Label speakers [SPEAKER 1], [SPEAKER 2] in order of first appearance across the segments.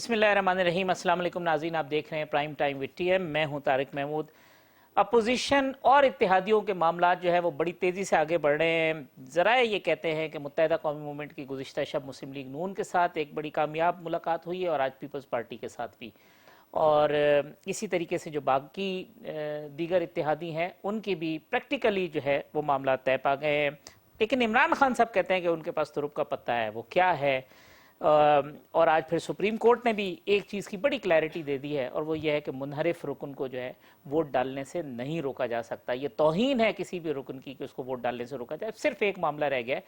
[SPEAKER 1] بسم اللہ الرحمن الرحیم۔ السلام علیکم ناظرین، آپ دیکھ رہے ہیں prime time with T M. میں ہوں طارق محمود۔ اپوزیشن اور اتحادیوں کے معاملات جو ہے وہ بڑی تیزی سے آگے بڑھ رہے ہیں۔ ذرائع یہ کہتے ہیں کہ متحدہ قومی موومنٹ کی گزشتہ شب مسلم لیگ نون کے ساتھ ایک بڑی کامیاب ملاقات ہوئی ہے اور آج پیپلز پارٹی کے ساتھ بھی، اور اسی طریقے سے جو باقی دیگر اتحادی ہیں ان کی بھی پریکٹیکلی جو ہے وہ معاملات طے پا گئے ہیں۔ لیکن عمران خان صاحب کہتے ہیں کہ ان کے پاس تو رب کا پتہ ہے، وہ کیا ہے؟ اور آج پھر سپریم کورٹ نے بھی ایک چیز کی بڑی کلیئرٹی دے دی ہے، اور وہ یہ ہے کہ منحرف رکن کو جو ہے ووٹ ڈالنے سے نہیں روکا جا سکتا۔ یہ توہین ہے کسی بھی رکن کی کہ اس کو ووٹ ڈالنے سے روکا جائے۔ صرف ایک معاملہ رہ گیا ہے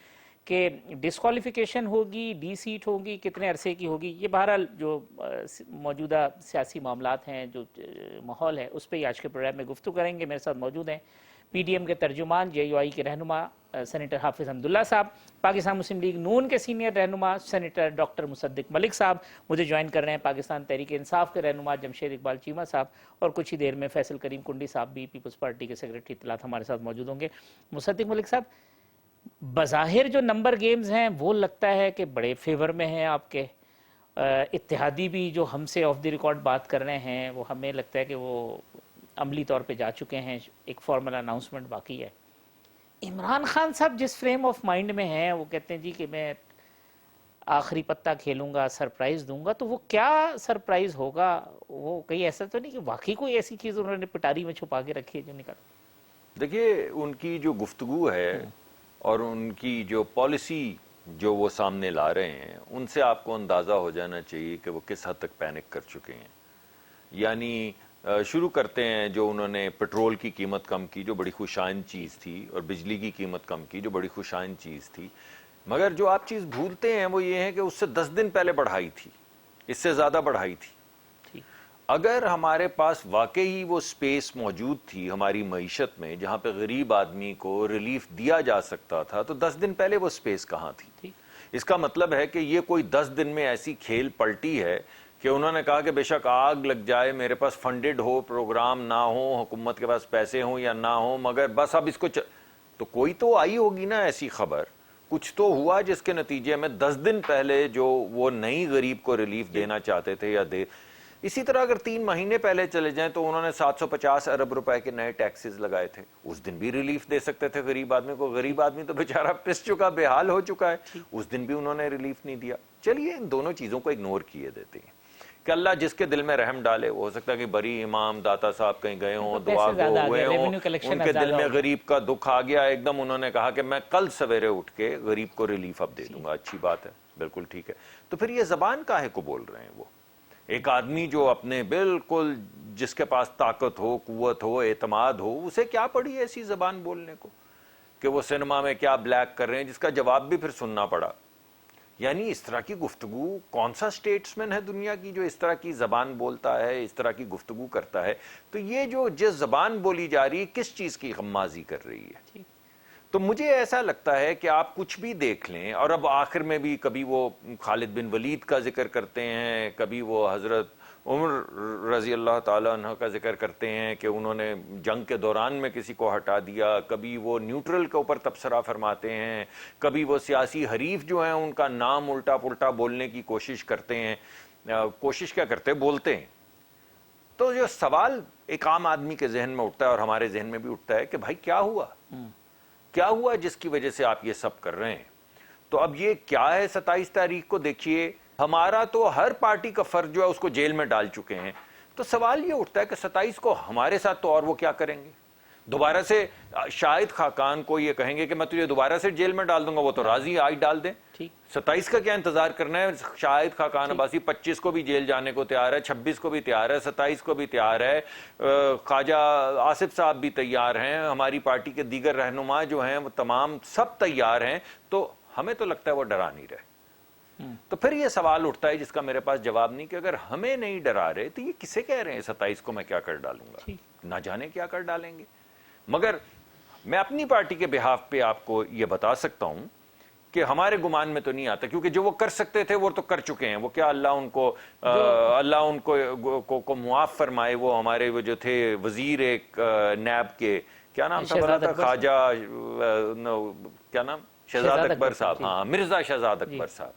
[SPEAKER 1] کہ ڈسکوالیفیکیشن ہوگی، ڈی سیٹ ہوگی، کتنے عرصے کی ہوگی۔ یہ بہرحال جو موجودہ سیاسی معاملات ہیں، جو ماحول ہے، اس پہ آج کے پروگرام میں گفتگو کریں گے۔ میرے ساتھ موجود ہیں پی ڈی ایم کے ترجمان، جے یو آئی کے رہنما سینیٹر حافظ حمداللہ صاحب، پاکستان مسلم لیگ نون کے سینئر رہنما سینیٹر ڈاکٹر مصدق ملک صاحب، مجھے جوائن کر رہے ہیں پاکستان تحریک انصاف کے رہنما جمشید اقبال چیمہ صاحب، اور کچھ ہی دیر میں فیصل کریم کنڈی صاحب بھی پیپلز پارٹی کے سیکریٹری اطلاعات ہمارے ساتھ موجود ہوں گے۔ مصدق ملک صاحب، بظاہر جو نمبر گیمز ہیں وہ لگتا ہے کہ بڑے فیور میں ہیں آپ کے۔ اتحادی بھی جو ہم سے آف دی ریکارڈ بات کر رہے ہیں وہ ہمیں لگتا ہے کہ وہ عملی طور پہ جا چکے ہیں، ایک فارمل اناؤنسمنٹ باقی ہے۔ عمران خان صاحب جس فریم آف مائنڈ میں ہیں، وہ کہتے ہیں جی کہ میں آخری پتہ کھیلوں گا، سرپرائز دوں گا، تو وہ کیا سرپرائز ہوگا؟ وہ کہیں ایسا تو نہیں کہ واقعی کوئی ایسی چیز انہوں نے پٹاری میں چھپا کے رکھی ہے جو نکل؟
[SPEAKER 2] دیکھیے، ان کی جو گفتگو ہے اور ان کی جو پالیسی جو وہ سامنے لا رہے ہیں، ان سے آپ کو اندازہ ہو جانا چاہیے کہ وہ کس حد تک پینک کر چکے ہیں۔ یعنی شروع کرتے ہیں جو انہوں نے پٹرول کی قیمت کم کی، جو بڑی خوشائند چیز تھی، اور بجلی کی قیمت کم کی، جو بڑی خوشائند چیز تھی، مگر جو آپ چیز بھولتے ہیں وہ یہ ہے کہ اس سے 10 دن پہلے بڑھائی تھی، اس سے زیادہ بڑھائی تھی۔ اگر ہمارے پاس واقعی وہ سپیس موجود تھی ہماری معیشت میں جہاں پہ غریب آدمی کو ریلیف دیا جا سکتا تھا، تو 10 دن پہلے وہ سپیس کہاں تھی؟ اس کا مطلب ہے کہ یہ کوئی 10 دن میں ایسی کھیل پلٹی ہے کہ انہوں نے کہا کہ بے شک آگ لگ جائے، میرے پاس فنڈڈ ہو پروگرام نہ ہو، حکومت کے پاس پیسے ہوں یا نہ ہوں، مگر بس اب اس کو تو کوئی تو آئی ہوگی نا ایسی خبر، کچھ تو ہوا جس کے نتیجے میں 10 دن پہلے جو وہ نئی غریب کو ریلیف دینا چاہتے تھے یا دے۔ اسی طرح اگر 3 مہینے پہلے چلے جائیں تو انہوں نے 750 ارب روپے کے نئے ٹیکسز لگائے تھے، اس دن بھی ریلیف دے سکتے تھے غریب آدمی کو۔ غریب آدمی تو بیچارہ پس چکا، بے حال ہو چکا ہے، اس دن بھی انہوں نے ریلیف نہیں دیا۔ چلیے ان دونوں چیزوں کو اگنور کیے دیتے ہیں کہ اللہ جس کے دل میں رحم ڈالے۔ وہ ہو سکتا ہے کہ بری امام داتا صاحب کہیں گئے ہوں، دعا گو ہوئے ہوں، ان کے دل میں غریب کا دکھ آ گیا، ایک دم انہوں نے کہا کہ میں کل سویرے اٹھ کے غریب کو ریلیف اب دے دوں گا۔ اچھی بات ہے، بالکل ٹھیک ہے۔ تو پھر یہ زبان کاہے کو بول رہے ہیں؟ وہ ایک آدمی جو اپنے بالکل جس کے پاس طاقت ہو، قوت ہو، اعتماد ہو، اسے کیا پڑی ایسی زبان بولنے کو کہ وہ سینما میں کیا بلیک کر رہے ہیں، جس کا جواب بھی پھر سننا پڑا۔ یعنی اس طرح کی گفتگو، کون سا سٹیٹسمین ہے دنیا کی جو اس طرح کی زبان بولتا ہے، اس طرح کی گفتگو کرتا ہے؟ تو یہ جو جس زبان بولی جا رہی ہے، کس چیز کی غمازی کر رہی ہے؟ تو مجھے ایسا لگتا ہے کہ آپ کچھ بھی دیکھ لیں، اور اب آخر میں بھی کبھی وہ خالد بن ولید کا ذکر کرتے ہیں، کبھی وہ حضرت عمر رضی اللہ تعالیٰ عنہ کا ذکر کرتے ہیں کہ انہوں نے جنگ کے دوران میں کسی کو ہٹا دیا، کبھی وہ نیوٹرل کے اوپر تبصرہ فرماتے ہیں، کبھی وہ سیاسی حریف جو ہیں ان کا نام الٹا پلٹا بولنے کی کوشش کرتے ہیں۔ کوشش کیا کرتے ہیں؟ بولتے ہیں۔ تو جو سوال ایک عام آدمی کے ذہن میں اٹھتا ہے اور ہمارے ذہن میں بھی اٹھتا ہے کہ بھائی کیا ہوا؟ کیا ہوا جس کی وجہ سے آپ یہ سب کر رہے ہیں؟ تو اب یہ کیا ہے؟ 27 تاریخ کو دیکھیے، ہمارا تو ہر پارٹی کا فرد جو ہے اس کو جیل میں ڈال چکے ہیں۔ تو سوال یہ اٹھتا ہے کہ 27 کو ہمارے ساتھ تو اور وہ کیا کریں گے؟ دوبارہ سے شاہد خاقان کو یہ کہیں گے کہ میں تجھے دوبارہ سے جیل میں ڈال دوں گا، وہ تو راضی آج ڈال دیں۔ 27 کا کیا انتظار کرنا ہے؟ شاہد خاقان عباسی 25 کو بھی جیل جانے کو تیار ہے، 26 کو بھی تیار ہے، 27 کو بھی تیار ہے، خواجہ آصف صاحب بھی تیار ہیں، ہماری پارٹی کے دیگر رہنما جو ہیں وہ تمام سب تیار ہیں۔ تو ہمیں تو لگتا ہے وہ ڈرا نہیں رہے۔ تو پھر یہ سوال اٹھتا ہے جس کا میرے پاس جواب نہیں کہ اگر ہمیں نہیں ڈرا رہے تو یہ کسے کہہ رہے ہیں 27 کو میں کیا کر ڈالوں گا؟ نہ جانے کیا کر ڈالیں گے۔ مگر میں اپنی پارٹی کے بہاف پہ آپ کو یہ بتا سکتا ہوں کہ ہمارے گمان میں تو نہیں آتا، کیونکہ جو وہ کر سکتے تھے وہ تو کر چکے ہیں۔ وہ کیا اللہ ان کو معاف فرمائے، وہ ہمارے وہ جو تھے وزیر ایک نیب کے، کیا نام تھا؟ خواجہ کیا نام؟ شہزاد اکبر صاحب، ہاں، مرزا شہزاد اکبر صاحب۔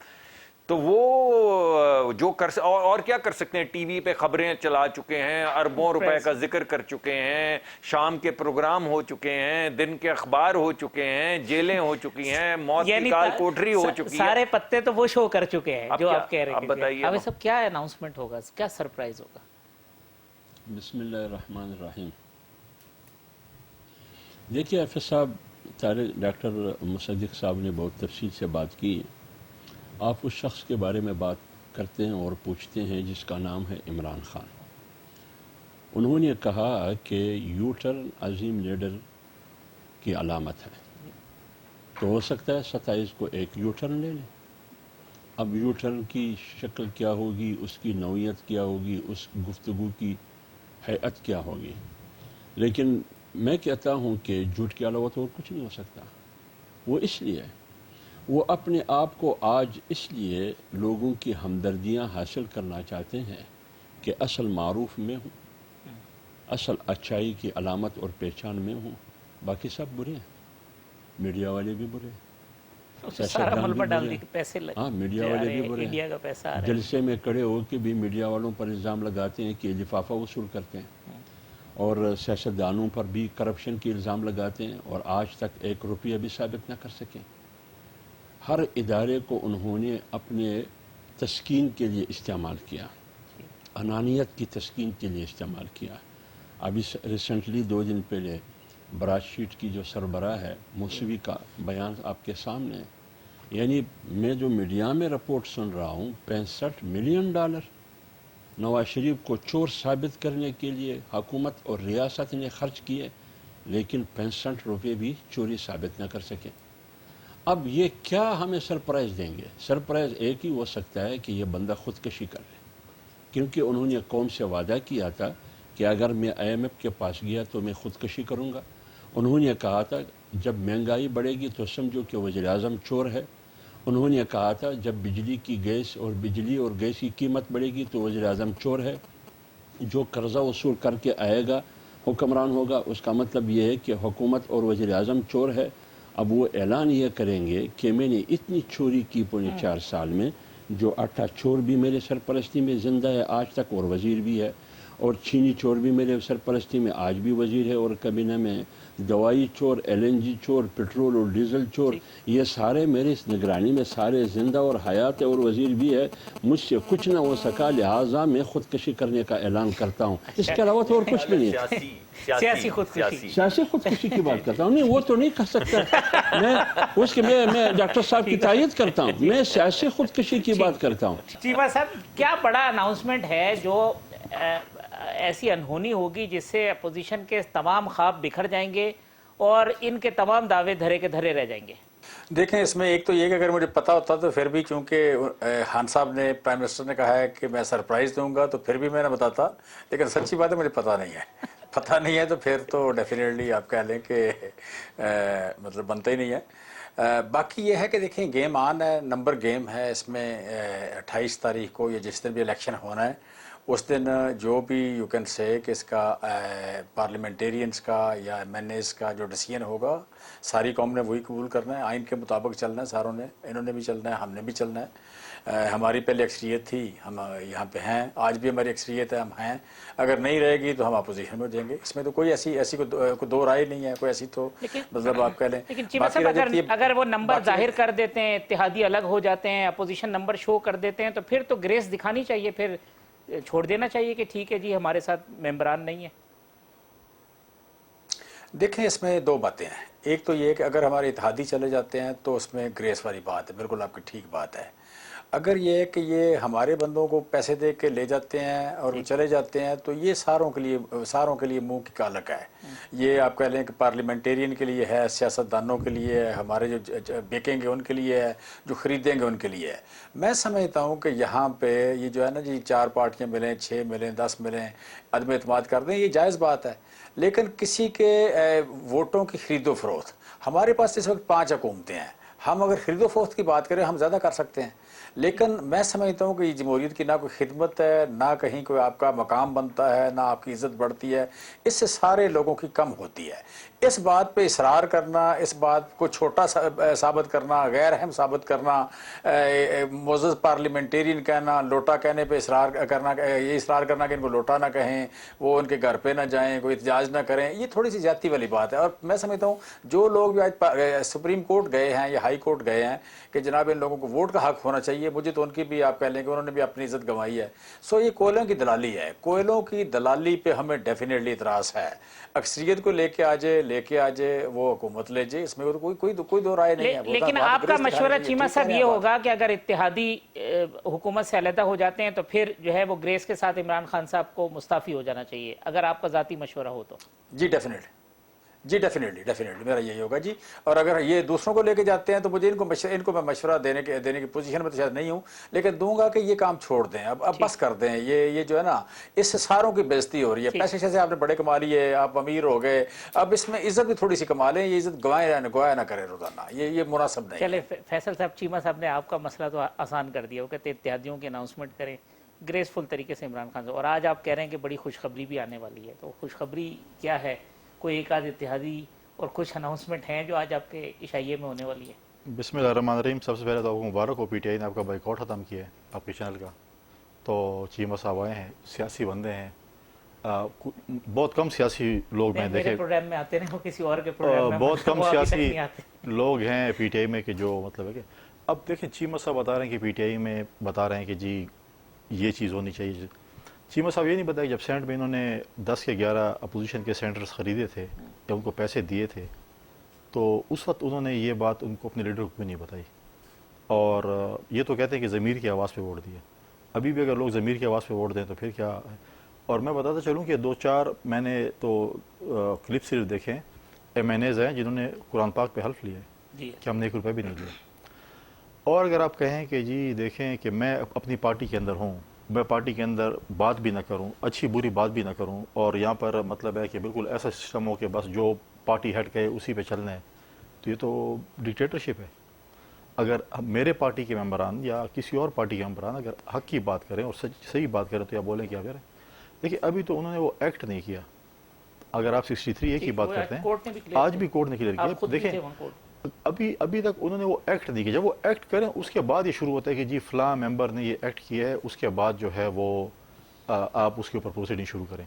[SPEAKER 2] تو وہ جو اور کیا کر سکتے ہیں؟ ٹی وی پہ خبریں چلا چکے ہیں، اربوں روپے کا ذکر کر چکے ہیں، شام کے پروگرام ہو چکے ہیں، دن کے اخبار ہو چکے ہیں، جیلیں ہو چکی ہیں، موت کی کال کوٹری ہو چکی ہے.
[SPEAKER 1] سارے پتے تو وہ شو کر چکے ہیں جو آپ کہہ رہے ہیں.
[SPEAKER 2] اب بتائیے
[SPEAKER 1] اب صاحب کیا اناؤنسمنٹ ہوگا، کیا سرپرائز ہوگا؟
[SPEAKER 3] بسم اللہ الرحمن الرحیم. دیکھیے حافظ صاحب، ڈاکٹر مصدق صاحب نے بہت تفصیل سے بات کی. آپ اس شخص کے بارے میں بات کرتے ہیں اور پوچھتے ہیں جس کا نام ہے عمران خان. انہوں نے کہا کہ یو ٹرن عظیم لیڈر کی علامت ہے، تو ہو سکتا ہے 27 کو ایک یو ٹرن لے لیں. اب یو ٹرن کی شکل کیا ہوگی، اس کی نوعیت کیا ہوگی، اس گفتگو کی ہیئت کیا ہوگی، لیکن میں کہتا ہوں کہ جھوٹ کے علاوہ تو اور کچھ نہیں ہو سکتا. وہ اس لیے وہ اپنے آپ کو آج اس لیے لوگوں کی ہمدردیاں حاصل کرنا چاہتے ہیں کہ اصل معروف میں ہوں، اصل اچھائی کی علامت اور پہچان میں ہوں. باقی سب برے ہیں، میڈیا والے بھی برے ہیں،
[SPEAKER 1] سارا ملبہ ڈال دی، پیسے
[SPEAKER 3] ہاں میڈیا والے بھی برے
[SPEAKER 1] انڈیا کا پیسہ آ
[SPEAKER 3] ہیں.
[SPEAKER 1] رہا ہے.
[SPEAKER 3] جلسے میں کھڑے ہو کے بھی میڈیا والوں پر الزام لگاتے ہیں کہ لفافہ وصول کرتے ہیں، اور سیاستدانوں پر بھی کرپشن کی الزام لگاتے ہیں، اور آج تک 1 روپیہ بھی ثابت نہ کر سکیں. ہر ادارے کو انہوں نے اپنے تسکین کے لیے استعمال کیا، انانیت کی تسکین کے لیے استعمال کیا. ابھی ریسنٹلی 2 دن پہلے براج شیٹ کی جو سربراہ ہے موسوی کا بیان آپ کے سامنے ہے. یعنی میں جو میڈیا میں رپورٹ سن رہا ہوں، $65 ملین نواز شریف کو چور ثابت کرنے کے لیے حکومت اور ریاست نے خرچ کیے، لیکن 65 روپے بھی چوری ثابت نہ کر سکے. اب یہ کیا ہمیں سرپرائز دیں گے؟ سرپرائز ایک ہی ہو سکتا ہے کہ یہ بندہ خودکشی کر لے، کیونکہ انہوں نے قوم سے وعدہ کیا تھا کہ اگر میں IMF کے پاس گیا تو میں خودکشی کروں گا. انہوں نے کہا تھا جب مہنگائی بڑھے گی تو سمجھو کہ وزیر اعظم چور ہے. انہوں نے کہا تھا جب بجلی اور گیس کی قیمت بڑھے گی تو وزیر اعظم چور ہے. جو قرضہ وصول کر کے آئے گا حکمران ہوگا، اس کا مطلب یہ ہے کہ حکومت اور وزیر اعظم چور ہے. اب وہ اعلان یہ کریں گے کہ میں نے اتنی چوری کی 4.5 سال میں، جو 8 چور بھی میرے سرپرستی میں زندہ ہے آج تک اور وزیر بھی ہے، اور چینی چور بھی میرے سرپرستی میں آج بھی وزیر ہے اور کابینہ میں، دوائی چور، LNG چور، پیٹرول اور ڈیزل چور، یہ سارے میرے نگرانی میں سارے زندہ اور حیات ہے اور وزیر بھی ہے. مجھ سے کچھ نہ ہو سکا، لہٰذا میں خودکشی کرنے کا اعلان کرتا ہوں. اس کے علاوہ تو اور کچھ بھی نہیں ہے.
[SPEAKER 1] سیاسی خودکشی،
[SPEAKER 3] سیاسی خودکشی کی بات کرتا ہوں. نہیں، وہ تو نہیں کر سکتا. میں ڈاکٹر صاحب کی تائید کرتا ہوں، میں سیاسی خودکشی کی بات کرتا ہوں.
[SPEAKER 1] چیمہ صاحب، کیا بڑا اناؤنسمنٹ ہے جو ایسی انہونی ہوگی جس سے اپوزیشن کے تمام خواب بکھر جائیں گے اور ان کے تمام دعوے دھرے کے دھرے رہ جائیں گے؟
[SPEAKER 4] دیکھیں، اس میں ایک تو یہ کہ اگر مجھے پتا ہوتا تو پھر بھی، چونکہ خان صاحب نے، پرائم منسٹر نے کہا ہے کہ میں سرپرائز دوں گا، تو پھر بھی میں نے بتاتا. لیکن سچی بات ہے مجھے پتا نہیں ہے. پتا نہیں ہے تو پھر تو ڈیفینیٹلی آپ کہہ لیں کہ مطلب بنتا ہی نہیں ہے. باقی یہ ہے کہ دیکھیں، گیم آن ہے، نمبر گیم ہے. اس میں 28 تاریخ کو یا جس دن بھی الیکشن ہونا ہے اس دن جو بھی یو کین سے کہ اس کا پارلیمنٹیرینز کا یا MNAs کا جو ڈیسیژن ہوگا، ساری قوم نے وہی قبول کرنا ہے. آئین کے مطابق چلنا ہے ساروں نے، انہوں نے بھی چلنا ہے، ہم نے بھی چلنا ہے. ہماری پہلے اکثریت تھی، ہم یہاں پہ ہیں، آج بھی ہماری اکثریت ہے، ہم ہیں. اگر نہیں رہے گی تو ہم اپوزیشن میں جائیں گے. اس میں تو کوئی ایسی کوئی دو رائے نہیں ہے، کوئی ایسی تو مطلب آپ کہہ لیں.
[SPEAKER 1] لیکن چیمہ صاحب، اگر وہ نمبر ظاہر کر دیتے ہیں، اتحادی الگ ہو جاتے ہیں، اپوزیشن نمبر شو کر دیتے ہیں، تو پھر تو گریس دکھانی چاہیے، پھر چھوڑ دینا چاہیے کہ ٹھیک ہے جی ہمارے ساتھ ممبران نہیں ہیں.
[SPEAKER 4] دیکھیں، اس میں 2 باتیں ہیں. ایک تو یہ کہ اگر ہمارے اتحادی چلے جاتے ہیں تو اس میں گریس والی بات ہے، بالکل آپ کی ٹھیک بات ہے. اگر یہ ہے کہ یہ ہمارے بندوں کو پیسے دے کے لے جاتے ہیں اور وہ چلے جاتے ہیں تو یہ ساروں کے لیے منہ کی کالک ہے. یہ آپ کہہ لیں کہ پارلیمنٹیرین کے لیے ہے، سیاستدانوں کے لیے ہے، ہمارے جو بیکیں گے ان کے لیے ہے، جو خریدیں گے ان کے لیے ہے. میں سمجھتا ہوں کہ یہاں پہ یہ جو ہے نا جی 4 پارٹیاں ملیں، 6 ملیں، 10 ملیں، عدم اعتماد کر دیں، یہ جائز بات ہے. لیکن کسی کے ووٹوں کی خرید و فروخت، ہمارے پاس اس وقت 5 حکومتیں ہیں. ہم اگر خرید و فروخت کی بات کریں ہم زیادہ کر سکتے ہیں. لیکن میں سمجھتا ہوں کہ یہ جمہوریت کی نہ کوئی خدمت ہے، نہ کہیں کوئی آپ کا مقام بنتا ہے، نہ آپ کی عزت بڑھتی ہے. اس سے سارے لوگوں کی کم ہوتی ہے. اس بات پہ اصرار کرنا، اس بات کو چھوٹا ثابت کرنا، غیر اہم ثابت کرنا، معزز پارلیمنٹیرین کہنا، لوٹا کہنے پہ اصرار کرنا، یہ اصرار کرنا کہ ان کو لوٹا نہ کہیں، وہ ان کے گھر پہ نہ جائیں، کوئی احتجاج نہ کریں، یہ تھوڑی سی زیادتی والی بات ہے۔ اور میں سمجھتا ہوں جو لوگ بھی آج سپریم کورٹ گئے ہیں یا ہائی کورٹ گئے ہیں کہ جناب ان لوگوں کو ووٹ کا حق ہونا چاہیے، مجھے تو ان کی بھی آپ کہہ لیں کہ انہوں نے بھی اپنی عزت گنوائی ہے۔ سو یہ کوئلوں کی دلالی ہے، کوئلوں کی دلالی پہ ہمیں ڈیفینیٹلی اعتراض ہے۔ اکثریت کو لے کے آ جائے وہ حکومت لے جائے، اس میں کوئی دو رائے نہیں ہے۔
[SPEAKER 1] لیکن آپ کا مشورہ چیمہ صاحب یہ ہوگا کہ اگر اتحادی حکومت سے علیحدہ ہو جاتے ہیں تو پھر جو ہے وہ گریس کے ساتھ عمران خان صاحب کو مستعفی ہو جانا چاہیے، اگر آپ کا ذاتی مشورہ ہو تو؟
[SPEAKER 4] جی ڈیفینیٹلی میرا یہی ہوگا جی۔ اور اگر یہ دوسروں کو لے کے جاتے ہیں تو مجھے ان کو میں مشورہ دینے کی پوزیشن میں تو شاید نہیں ہوں، لیکن دوں گا کہ یہ کام چھوڑ دیں، اب بس کر دیں۔ یہ جو ہے نا، اس سے ساروں کی بےزتی ہو رہی ہے۔ پیسے سے آپ نے بڑے کما لیے، آپ امیر ہو گئے، اب اس میں عزت بھی تھوڑی سی کما لیں، یہ عزت گوایا نہ کرے روزانہ، یہ مناسب نہیں ہے۔
[SPEAKER 1] چلے فیصل صاحب، چیمہ صاحب نے آپ کا مسئلہ تو آسان کر دیا، وہ کہتے ہیں اتحادیوں کی اناؤنسمنٹ کریں گریسفل طریقے سے عمران خان سے، اور آج آپ کہہ رہے ہیں کہ بڑی خوشخبری بھی آنے والی ہے، تو خوشخبری کیا ہے؟ کوئی ایک آدھ اتحادی اور کچھ اناؤنسمنٹ ہیں جو آج آپ کے عشائیے میں ہونے والی ہے؟
[SPEAKER 5] بسم اللہ الرحمن الرحیم۔ سب سے پہلے تو آپ کو مبارک ہو، پی ٹی آئی نے آپ کا بائیکاٹ ختم کیا ہے آپ کے چینل کا۔ تو چیمہ صاحب آئے ہیں، سیاسی بندے ہیں، بہت کم سیاسی لوگ میں
[SPEAKER 1] میرے
[SPEAKER 5] دیکھے،
[SPEAKER 1] پروگرام میں آتے ہیں وہ کسی اور کے پروگرام میں
[SPEAKER 5] بہت کم
[SPEAKER 1] وہ ابھی تک
[SPEAKER 5] سیاسی
[SPEAKER 1] نہیں آتے۔
[SPEAKER 5] لوگ ہیں پی ٹی آئی میں کہ جو مطلب ہے کہ اب دیکھیں چیمہ صاحب بتا رہے ہیں کہ پی ٹی آئی میں بتا رہے ہیں کہ جی یہ چیز ہونی چاہیے۔ چیمہ صاحب یہ نہیں بتایا کہ جب سینٹ میں انہوں نے 10 کے 11 اپوزیشن کے سینٹرز خریدے تھے یا ان کو پیسے دیے تھے، تو اس وقت انہوں نے یہ بات ان کو اپنے لیڈر کو کیوں نہیں بتائی؟ اور یہ تو کہتے ہیں کہ ضمیر کی آواز پہ ووٹ دیا۔ ابھی بھی اگر لوگ ضمیر کی آواز پہ ووٹ دیں تو پھر کیا ہے؟ اور میں بتاتا چلوں کہ 2-4 میں نے تو کلپ صرف دیکھیں، ایم این ایز ہیں جنہوں نے قرآن پاک پہ حلف لیا ہے
[SPEAKER 1] جی
[SPEAKER 5] کہ ہم نے 1 روپے بھی نہیں لیا۔ اور اگر آپ کہیں کہ جی دیکھیں کہ میں اپنی پارٹی کے اندر ہوں، میں پارٹی کے اندر بات بھی نہ کروں، اچھی بری بات بھی نہ کروں، اور یہاں پر مطلب ہے کہ بالکل ایسا سسٹم ہو کہ بس جو پارٹی ہیڈ کہے اسی پہ چلنا ہے، تو یہ تو ڈکٹیٹرشپ ہے۔ اگر میرے پارٹی کے ممبران یا کسی اور پارٹی کے ممبران اگر حق کی بات کریں اور صحیح بات کریں تو یا بولیں کیا کریں؟ دیکھیں ابھی تو انہوں نے وہ ایکٹ نہیں کیا۔ اگر آپ 63 اے کی بات کرتے ہیں، آج بھی کورٹ نے کلیئر کیا، دیکھیں ابھی تک انہوں نے وہ ایکٹ نہیں کیا۔ جب وہ ایکٹ کریں اس کے بعد یہ شروع ہوتا ہے کہ جی فلاں ممبر نے یہ ایکٹ کیا ہے، اس کے بعد جو ہے وہ آپ اس کے اوپر پروسیڈنگ شروع کریں۔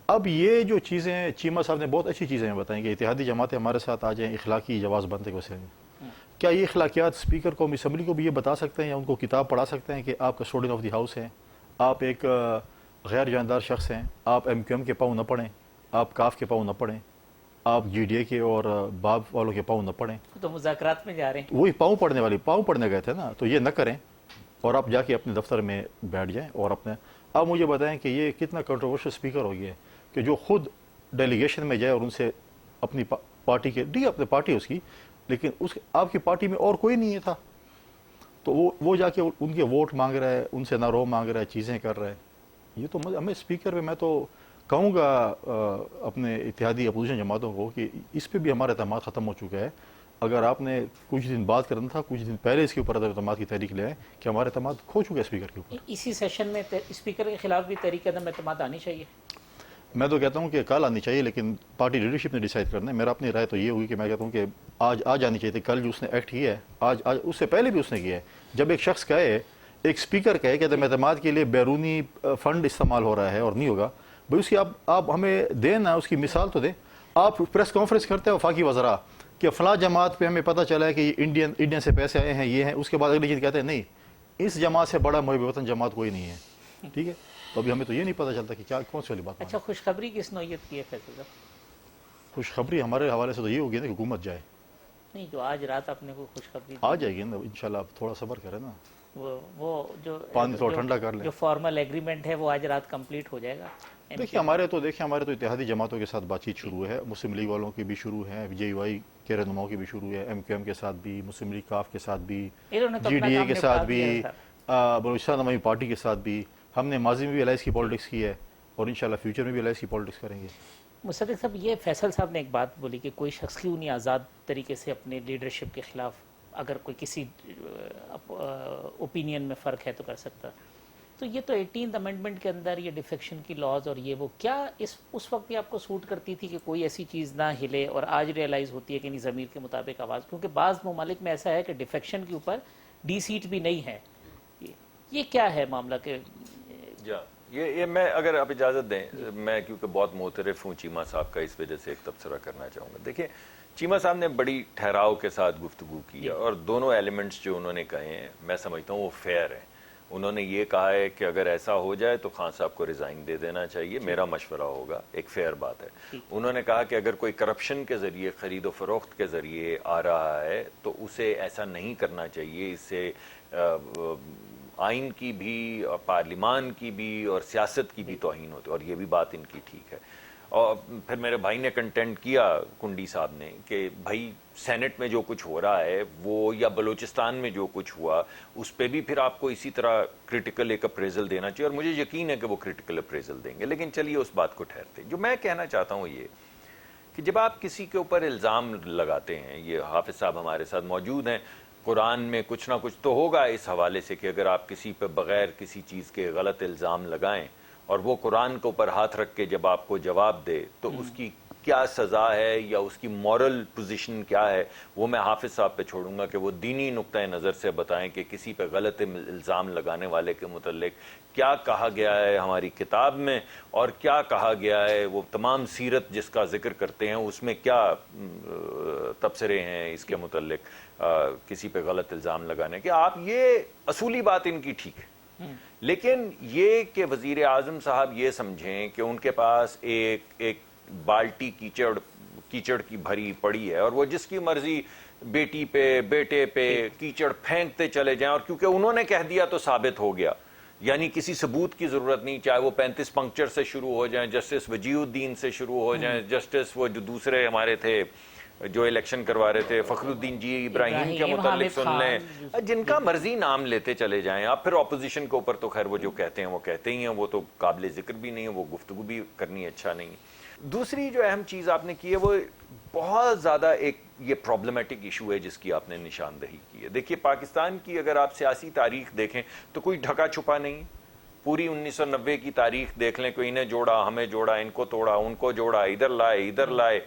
[SPEAKER 5] اب یہ جو چیزیں چیمہ صاحب نے بہت اچھی چیزیں بتائیں کہ اتحادی جماعتیں ہمارے ساتھ آ جائیں اخلاقی جواز بنتے کے وسیلے میں، کیا یہ اخلاقیات اسپیکر کو اسمبلی کو بھی یہ بتا سکتے ہیں یا ان کو کتاب پڑھا سکتے ہیں کہ آپ کسٹوڈین آف دی ہاؤس ہیں، آپ ایک غیر جاندار شخص ہیں، آپ ایم کیو ایم کے پاؤں نہ پڑھیں، آپ کاف کے پاؤں نہ پڑھیں، آپ جی ڈی اے کے اور باب والوں کے پاؤں نہ پڑھیں؟
[SPEAKER 1] تو مذاکرات میں جا رہے ہیں،
[SPEAKER 5] وہی پاؤں پڑھنے گئے تھے نا، تو یہ نہ کریں اور آپ جا کے اپنے دفتر میں بیٹھ جائیں اور اپنے آپ مجھے بتائیں کہ یہ کتنا کنٹروورشل اسپیکر ہو گیا ہے کہ جو خود ڈیلیگیشن میں جائے اور ان سے اپنی پارٹی کے اپنی پارٹی اس کی، لیکن آپ کی پارٹی میں اور کوئی نہیں تھا، تو وہ جا کے ان کے ووٹ مانگ رہا ہے، ان سے نہ رو مانگ رہا ہے، چیزیں کر رہا ہے۔ یہ تو ہمیں اسپیکر میں تو کہوں گا اپنے اتحادی اپوزیشن جماعتوں کو کہ اس پہ بھی ہمارا اعتماد ختم ہو چکا ہے۔ اگر آپ نے کچھ دن بعد کرنا تھا، کچھ دن پہلے اس کے اوپر اعتماد کی تحریک لے آئے کہ ہمارا اعتماد کھو چکا ہے اسپیکر کے اوپر۔
[SPEAKER 1] اسی سیشن میں اسپیکر کے خلاف بھی تحریک عدم اعتماد آنی چاہیے؟
[SPEAKER 5] میں تو کہتا ہوں کہ کل آنی چاہیے، لیکن پارٹی لیڈرشپ نے ڈیسائیڈ کرنا ہے۔ میرا اپنی رائے تو یہ ہوئی کہ میں کہتا ہوں کہ آج آنی چاہیے تھی۔ کل جو اس نے ایکٹ کیا ہے، آج اس سے پہلے بھی اس نے کیا ہے۔ جب ایک شخص کہے، ایک اسپیکر کہے کہ عدم اعتماد کے لیے بیرونی فنڈ استعمال ہو رہا ہے اور نہیں ہوگا، بھائی اس کی آپ ہمیں دیں نا، اس کی مثال تو دیں۔ آپ پریس کانفرنس کرتے ہیں وفاقی وزراء کہ فلاں جماعت پہ ہمیں پتہ چلا ہے کہ یہ انڈین سے پیسے آئے ہیں، یہ ہیں، اس کے بعد اگلی چیز کہتے ہیں نہیں اس جماعت سے بڑا محب وطن جماعت کوئی نہیں ہے، ٹھیک ہے؟ تو ابھی ہمیں تو یہ نہیں پتہ چلتا کہ کیا کون سی والی بات ہے۔
[SPEAKER 1] اچھا، خوشخبری کس نوعیت کی ہے فیصل صاحب؟
[SPEAKER 5] خوشخبری ہمارے حوالے سے تو یہ ہوگی نا کہ حکومت جائے،
[SPEAKER 1] نہیں، جو آج رات آپ نے کوئی خوشخبری
[SPEAKER 5] آ جائے گی نا انشاءاللہ۔ آپ تھوڑا صبر کریں نا،
[SPEAKER 1] وہ جو
[SPEAKER 5] پانی تھوڑا ٹھنڈا کر لیں۔
[SPEAKER 1] جو فارمل ایگریمنٹ ہے وہ آج رات کمپلیٹ ہو جائے گا؟
[SPEAKER 5] دیکھیں ہمارے تو اتحادی جماعتوں کے ساتھ بات چیت شروع ہے، مسلم لیگ والوں کی بھی شروع ہے، جے یو آئی کے رہنماؤں کی بھی شروع ہے، ایم کیو ایم کے ساتھ بھی، مسلم لیگ کاف کے ساتھ بھی، جی ڈی اے کے ساتھ بھی، بلوچستان عوامی پارٹی کے ساتھ بھی۔ ہم نے ماضی میں بھی الائنس کی پالیٹکس کی ہے اور انشاءاللہ فیوچر میں بھی الائنس کی پالیٹکس کریں گے۔
[SPEAKER 1] مصدق صاحب، یہ فیصل صاحب نے ایک بات بولی کہ کوئی شخص کیوں نہیں آزاد طریقے سے اپنے لیڈرشپ کے خلاف اگر کوئی کسی اوپینین میں فرق ہے تو کر سکتا، تو تو یہ تو 18th امینڈمنٹ کے اندر یہ ڈیفیکشن کی لاز اور یہ وہ کیا اس وقت بھی آپ کو سوٹ کرتی تھی کہ کوئی ایسی چیز نہ ہلے، اور آج ریئلائز ہوتی ہے کہ نہیں ضمیر کے مطابق آواز، کیونکہ بعض ممالک میں ایسا ہے کہ ڈیفیکشن کے اوپر ڈی سیٹ بھی نہیں ہے، یہ کیا ہے معاملہ؟ کہ
[SPEAKER 2] یہ میں اگر آپ اجازت دیں، میں کیونکہ بہت معترف ہوں چیمہ صاحب کا، اس وجہ سے ایک تبصرہ کرنا چاہوں گا. دیکھیں چیمہ صاحب نے بڑی ٹھہراؤ کے ساتھ گفتگو کی ہے، اور دونوں ایلیمنٹس جو انہوں نے کہے ہیں میں سمجھتا ہوں وہ فیئر ہیں. انہوں نے یہ کہا ہے کہ اگر ایسا ہو جائے تو خان صاحب کو ریزائن دے دینا چاہیے، میرا مشورہ ہوگا، ایک فیئر بات ہے. انہوں نے کہا کہ اگر کوئی کرپشن کے ذریعے، خرید و فروخت کے ذریعے آ رہا ہے تو اسے ایسا نہیں کرنا چاہیے، اس سے آئین کی بھی، پارلیمان کی بھی اور سیاست کی بھی توہین ہوتی ہے، اور یہ بھی بات ان کی ٹھیک ہے. اور پھر میرے بھائی نے کنٹینٹ کیا، کنڈی صاحب نے، کہ بھائی سینٹ میں جو کچھ ہو رہا ہے وہ، یا بلوچستان میں جو کچھ ہوا، اس پہ بھی پھر آپ کو اسی طرح کرٹیکل ایک اپریزل دینا چاہیے، اور مجھے یقین ہے کہ وہ کرٹیکل اپریزل دیں گے. لیکن چلیے اس بات کو ٹھہرتے. جو میں کہنا چاہتا ہوں یہ کہ جب آپ کسی کے اوپر الزام لگاتے ہیں، یہ حافظ صاحب ہمارے ساتھ موجود ہیں، قرآن میں کچھ نہ کچھ تو ہوگا اس حوالے سے کہ اگر آپ کسی پہ بغیر کسی چیز کے غلط الزام لگائیں اور وہ قرآن کے اوپر ہاتھ رکھ کے جب آپ کو جواب دے تو اس کی کیا سزا ہے یا اس کی مورل پوزیشن کیا ہے، وہ میں حافظ صاحب پہ چھوڑوں گا کہ وہ دینی نقطہ نظر سے بتائیں کہ کسی پہ غلط الزام لگانے والے کے متعلق کیا کہا گیا ہے ہماری کتاب میں، اور کیا کہا گیا ہے وہ تمام سیرت جس کا ذکر کرتے ہیں اس میں کیا تبصرے ہیں اس کے متعلق کسی پہ غلط الزام لگانے کے. آپ یہ اصولی بات ان کی ٹھیک ہے، لیکن یہ کہ وزیر اعظم صاحب یہ سمجھیں کہ ان کے پاس ایک بالٹی کیچڑ کی بھری پڑی ہے اور وہ جس کی مرضی بیٹی پہ، بیٹے پہ کیچڑ پھینکتے چلے جائیں، اور کیونکہ انہوں نے کہہ دیا تو ثابت ہو گیا، یعنی کسی ثبوت کی ضرورت نہیں، چاہے وہ 35 پنکچر سے شروع ہو جائیں، جسٹس وجیہ الدین سے شروع ہو جائیں، جسٹس وہ جو دوسرے ہمارے تھے جو الیکشن کروا رہے تھے، فخر الدین جی ابراہیم کے متعلق سن لیں، جن کا مرضی نام لیتے چلے جائیں آپ. پھر اپوزیشن کے اوپر تو خیر وہ جو کہتے ہیں وہ کہتے ہی ہیں، وہ تو قابل ذکر بھی نہیں ہے، وہ گفتگو بھی کرنی اچھا نہیں. دوسری جو اہم چیز آپ نے کی ہے وہ بہت زیادہ ایک یہ پرابلمیٹک ایشو ہے جس کی آپ نے نشاندہی کی ہے. دیکھیے پاکستان کی اگر آپ سیاسی تاریخ دیکھیں تو کوئی ڈھکا چھپا نہیں. پوری 1990 کی تاریخ دیکھ لیں، کوئی انہیں جوڑا، ہمیں جوڑا، ان کو توڑا، ان کو جوڑا، ادھر لائے.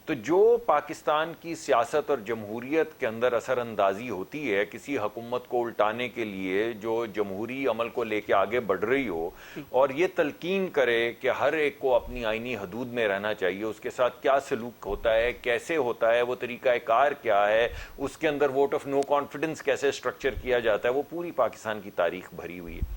[SPEAKER 2] تو جو پاکستان کی سیاست اور جمہوریت کے اندر اثر اندازی ہوتی ہے کسی حکومت کو الٹانے کے لیے جو جمہوری عمل کو لے کے آگے بڑھ رہی ہو، اور یہ تلقین کرے کہ ہر ایک کو اپنی آئینی حدود میں رہنا چاہیے، اس کے ساتھ کیا سلوک ہوتا ہے، کیسے ہوتا ہے، وہ طریقہ کار کیا ہے، اس کے اندر ووٹ آف نو کانفیڈنس کیسے سٹرکچر کیا جاتا ہے، وہ پوری پاکستان کی تاریخ بھری ہوئی ہے.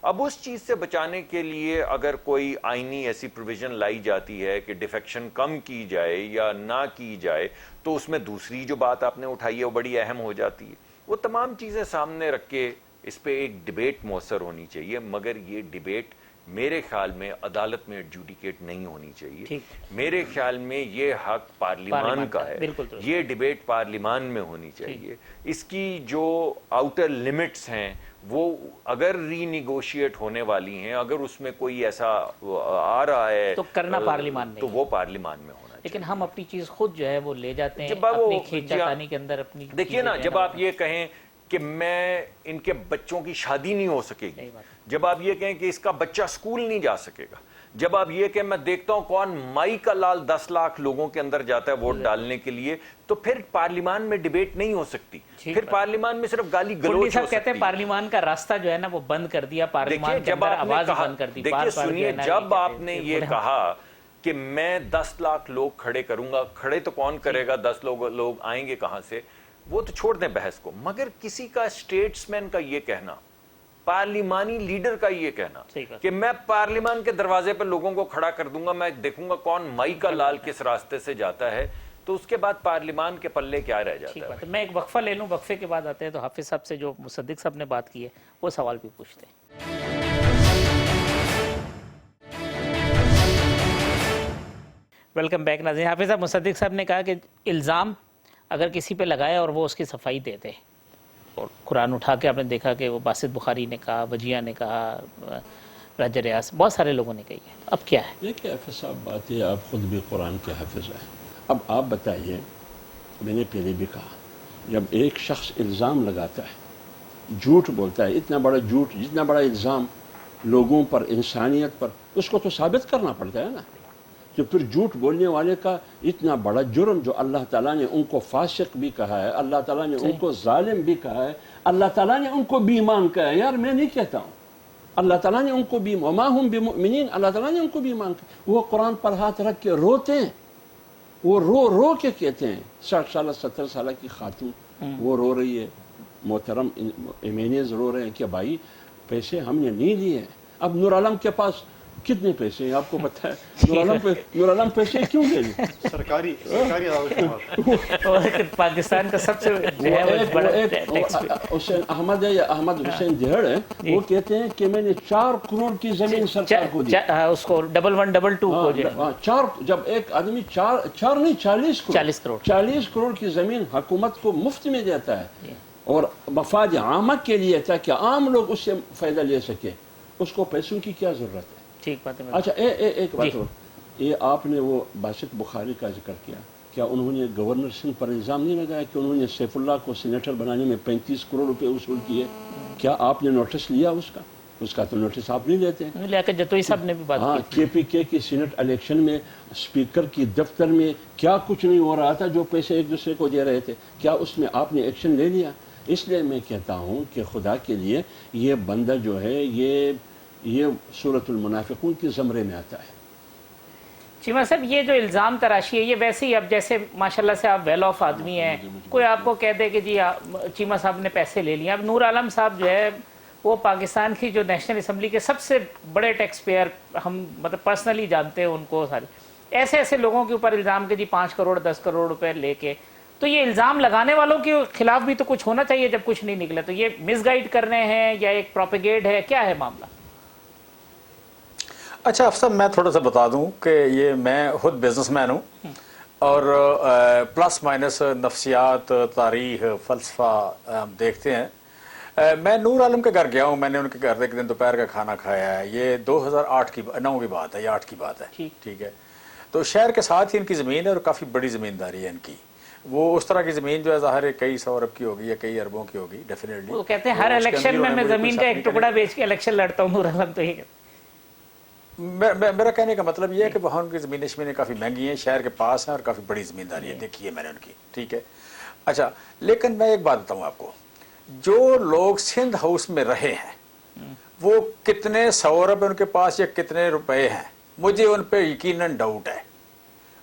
[SPEAKER 2] اب اس چیز سے بچانے کے لیے اگر کوئی آئینی ایسی پروویژن لائی جاتی ہے کہ ڈیفیکشن کم کی جائے یا نہ کی جائے، تو اس میں دوسری جو بات آپ نے اٹھائی ہے وہ بڑی اہم ہو جاتی ہے. وہ تمام چیزیں سامنے رکھ کے اس پہ ایک ڈیبیٹ مؤثر ہونی چاہیے، مگر یہ ڈیبیٹ میرے خیال میں عدالت میں ایڈجوڈیکیٹ نہیں ہونی چاہیے. میرے خیال میں یہ حق پارلیمان کا ہے، یہ ڈیبیٹ پارلیمان میں ہونی چاہیے. اس کی جو آؤٹر لمٹس ہیں وہ اگر ری نیگوشیٹ ہونے والی ہیں، اگر اس میں کوئی ایسا آ رہا ہے
[SPEAKER 1] تو کرنا پارلیمان میں،
[SPEAKER 2] تو وہ پارلیمان میں ہونا چاہیے.
[SPEAKER 1] لیکن ہم اپنی چیز خود جو ہے وہ لے جاتے ہیں اپنی کھینچا تانی کے اندر. اپنی
[SPEAKER 2] دیکھیے نا، جب آپ یہ کہیں کہ میں ان کے بچوں کی شادی نہیں ہو سکے گی، جب آپ یہ کہیں کہ اس کا بچہ اسکول نہیں جا سکے گا، جب آپ یہ کہ میں دیکھتا ہوں کون مائی کا لال 10 لاکھ لوگوں کے اندر جاتا ہے ووٹ ڈالنے کے لیے، تو پھر پارلیمان میں ڈیبیٹ نہیں ہو سکتی. پھر پارلیمان میں صرف گالی گلوچ ہو سکتی.
[SPEAKER 1] کہتے ہیں پارلیمان کا راستہ جو ہے نا وہ بند کر دیا، پارلیمان کے اندر آواز بند کر دی.
[SPEAKER 2] دیکھیے سنیے، جب آپ نے یہ کہا کہ میں 10 لاکھ لوگ کھڑے کروں گا، کھڑے تو کون کرے گا، 10 لوگ آئیں گے کہاں سے، وہ تو چھوڑ دیں بحث کو. مگر کسی کا اسٹیٹس مین کا یہ کہنا، پارلیمانی لیڈر کا یہ کہنا کہ میں پارلیمان کے دروازے پر لوگوں کو کھڑا کر دوں گا، میں دیکھوں گا کون مائی کا لال کس راستے سے جاتا ہے، تو اس کے بعد پارلیمان کے پلے کیا رہ جاتا ہے.
[SPEAKER 1] میں ایک وقفہ لے لوں، وقفے کے بعد آتے ہیں تو حافظ صاحب سے جو مصدق صاحب نے بات کی ہے وہ سوال بھی پوچھتے ہیں. ویلکم بیک ناظرین. حافظ صاحب، مصدق صاحب نے کہا کہ الزام اگر کسی پہ لگائے اور وہ اس کی صفائی دے دے، اور قرآن اٹھا کے آپ نے دیکھا کہ وہ باسط بخاری نے کہا، وجیہ نے کہا، راجہ ریاض، بہت سارے لوگوں نے کہی ہے. اب کیا ہے؟
[SPEAKER 3] دیکھیے حافظ صاحب، بات ہے آپ خود بھی قرآن کے حافظ ہیں. اب آپ بتائیے، میں نے پہلے بھی کہا، جب ایک شخص الزام لگاتا ہے، جھوٹ بولتا ہے، اتنا بڑا جھوٹ، جتنا بڑا الزام लोगों पर, इंसानियत पर, उसको तो साबित करना पड़ता है ना। तो फिर झूठ बोलने वाले का इतना बड़ा जुर्म, जो अल्लाह ताला ने उनको फासिक भी कहा है, अल्लाह ताला ने उनको जालिम भी कहा है, अल्लाह ताला ने उनको बेईमान कहा है। यार मैं नहीं कहता हूँ, अल्लाह ताला ने उनको भी, वमा हुम बिमुमिनीन, अल्लाह ताला ने उनको बेईमान कहा। वो कुरान पर हाथ रख के रोते हैं, वो रो रो के कहते हैं। 60 साल 70 साल की खातून वो रो रही है, मोहतरम इमेनेज रो रहे हैं कि भाई पैसे हमने नहीं लिए। अब नूर आलम के पास कितने पैसे हैं आपको पता है? नूर आलम पैसे क्यों ले लें?
[SPEAKER 5] सरकारी इस्तेमाल।
[SPEAKER 1] और पाकिस्तान का सबसे जो है वो बड़ा टैक्स पे।
[SPEAKER 3] हुसैन अहमद हुसैन जहड़ है, वो कहते हैं कि मैंने 4 करोड़ की जमीन सरकार को दी।
[SPEAKER 1] उसको 1122 को जो है।
[SPEAKER 3] 4, जब एक आदमी 4 नहीं 40 करोड़ 40 करोड़ की जमीन हुकूमत को मुफ्त में देता है और मफाद आमा के लिए, ताकि आम लोग उससे फायदा ले सके, उसको पैसों की क्या जरूरत है?
[SPEAKER 1] ठीक बात है।
[SPEAKER 3] अच्छा एक बात और, ये आपने वो बासित बुखारी का जिक्र किया, क्या उन्होंने गवर्नर सिंह पर इल्ज़ाम नहीं लगाया कि उन्होंने सैफुल्लाह को सीनेटर बनाने में 35 करोड़ रुपए वसूल किए? क्या आपने नोटिस लिया उसका? उसका तो नोटिस आप नहीं लेते हैं।
[SPEAKER 1] लेकर जतोई साहब ने भी बात की।
[SPEAKER 3] KPK की सीनेट इलेक्शन में स्पीकर की दफ्तर में क्या कुछ नहीं हो रहा था, जो पैसे एक दूसरे को दे रहे थे, क्या उसमें आपने एक्शन ले लिया? इसलिए मैं कहता हूँ कि खुदा के लिए ये बंदा जो है ये सूरतुल मुनाफिकून के ज़मरे में आता है।
[SPEAKER 1] चीमा साहब, ये जो इल्ज़ाम तराशी है, ये वैसे ही, अब जैसे माशाल्लाह से आप वेल ऑफ आदमी हैं, कोई आपको कह दे कि जी चीमा साहब ने पैसे ले लिए। अब नूर आलम साहब जो है वो पाकिस्तान की जो नेशनल असम्बली के सबसे बड़े टैक्स पेयर, हम मतलब पर्सनली जानते हैं उनको सारे। ऐसे ऐसे लोगों के ऊपर इल्ज़ाम के जी 5 करोड़ 10 करोड़ रुपए लेके, तो ये इल्ज़ाम लगाने वालों के खिलाफ भी तो कुछ होना चाहिए जब कुछ नहीं निकला। तो ये मिसगाइड कर रहे हैं या एक प्रोपेगेट है, क्या है मामला?
[SPEAKER 4] अच्छा अफसर, मैं थोड़ा सा बता दूं कि ये मैं खुद बिजनेसमैन हूं और प्लस माइनस नफ्सियात, तारीख, फ़लसफ़ा हम देखते हैं। मैं नूर आलम के घर गया हूं, मैंने उनके घर एक दिन दोपहर का खाना खाया है। ये 2008 की 9 की बात है या 8 की बात है, ठीक है। तो शहर के साथ ही इनकी ज़मीन है और काफ़ी बड़ी ज़मींदारी है इनकी। वो उस तरह की ज़मीन जो है ज़ाहिर है कई 100 अरब की होगी या कई अरबों की होगी डेफिनेटली।
[SPEAKER 1] वो कहते हैं हर इलेक्शन में मैं ज़मीन का एक टुकड़ा बेच के इलेक्शन लड़ता हूँ। नूर आलम तो ये
[SPEAKER 4] मेरा कहने का मतलब ये है कि वहाँ उनकी ज़मीनें काफ़ी महंगी हैं, शहर के पास हैं और काफ़ी बड़ी ज़मींदारी है, देखी है मैंने उनकी, ठीक है। अच्छा, लेकिन मैं एक बात बताऊँ आपको, जो लोग सिंध हाउस में रहे हैं वो कितने 100 अरब उनके पास या कितने रुपए हैं, मुझे उन पर यकीनन डाउट है।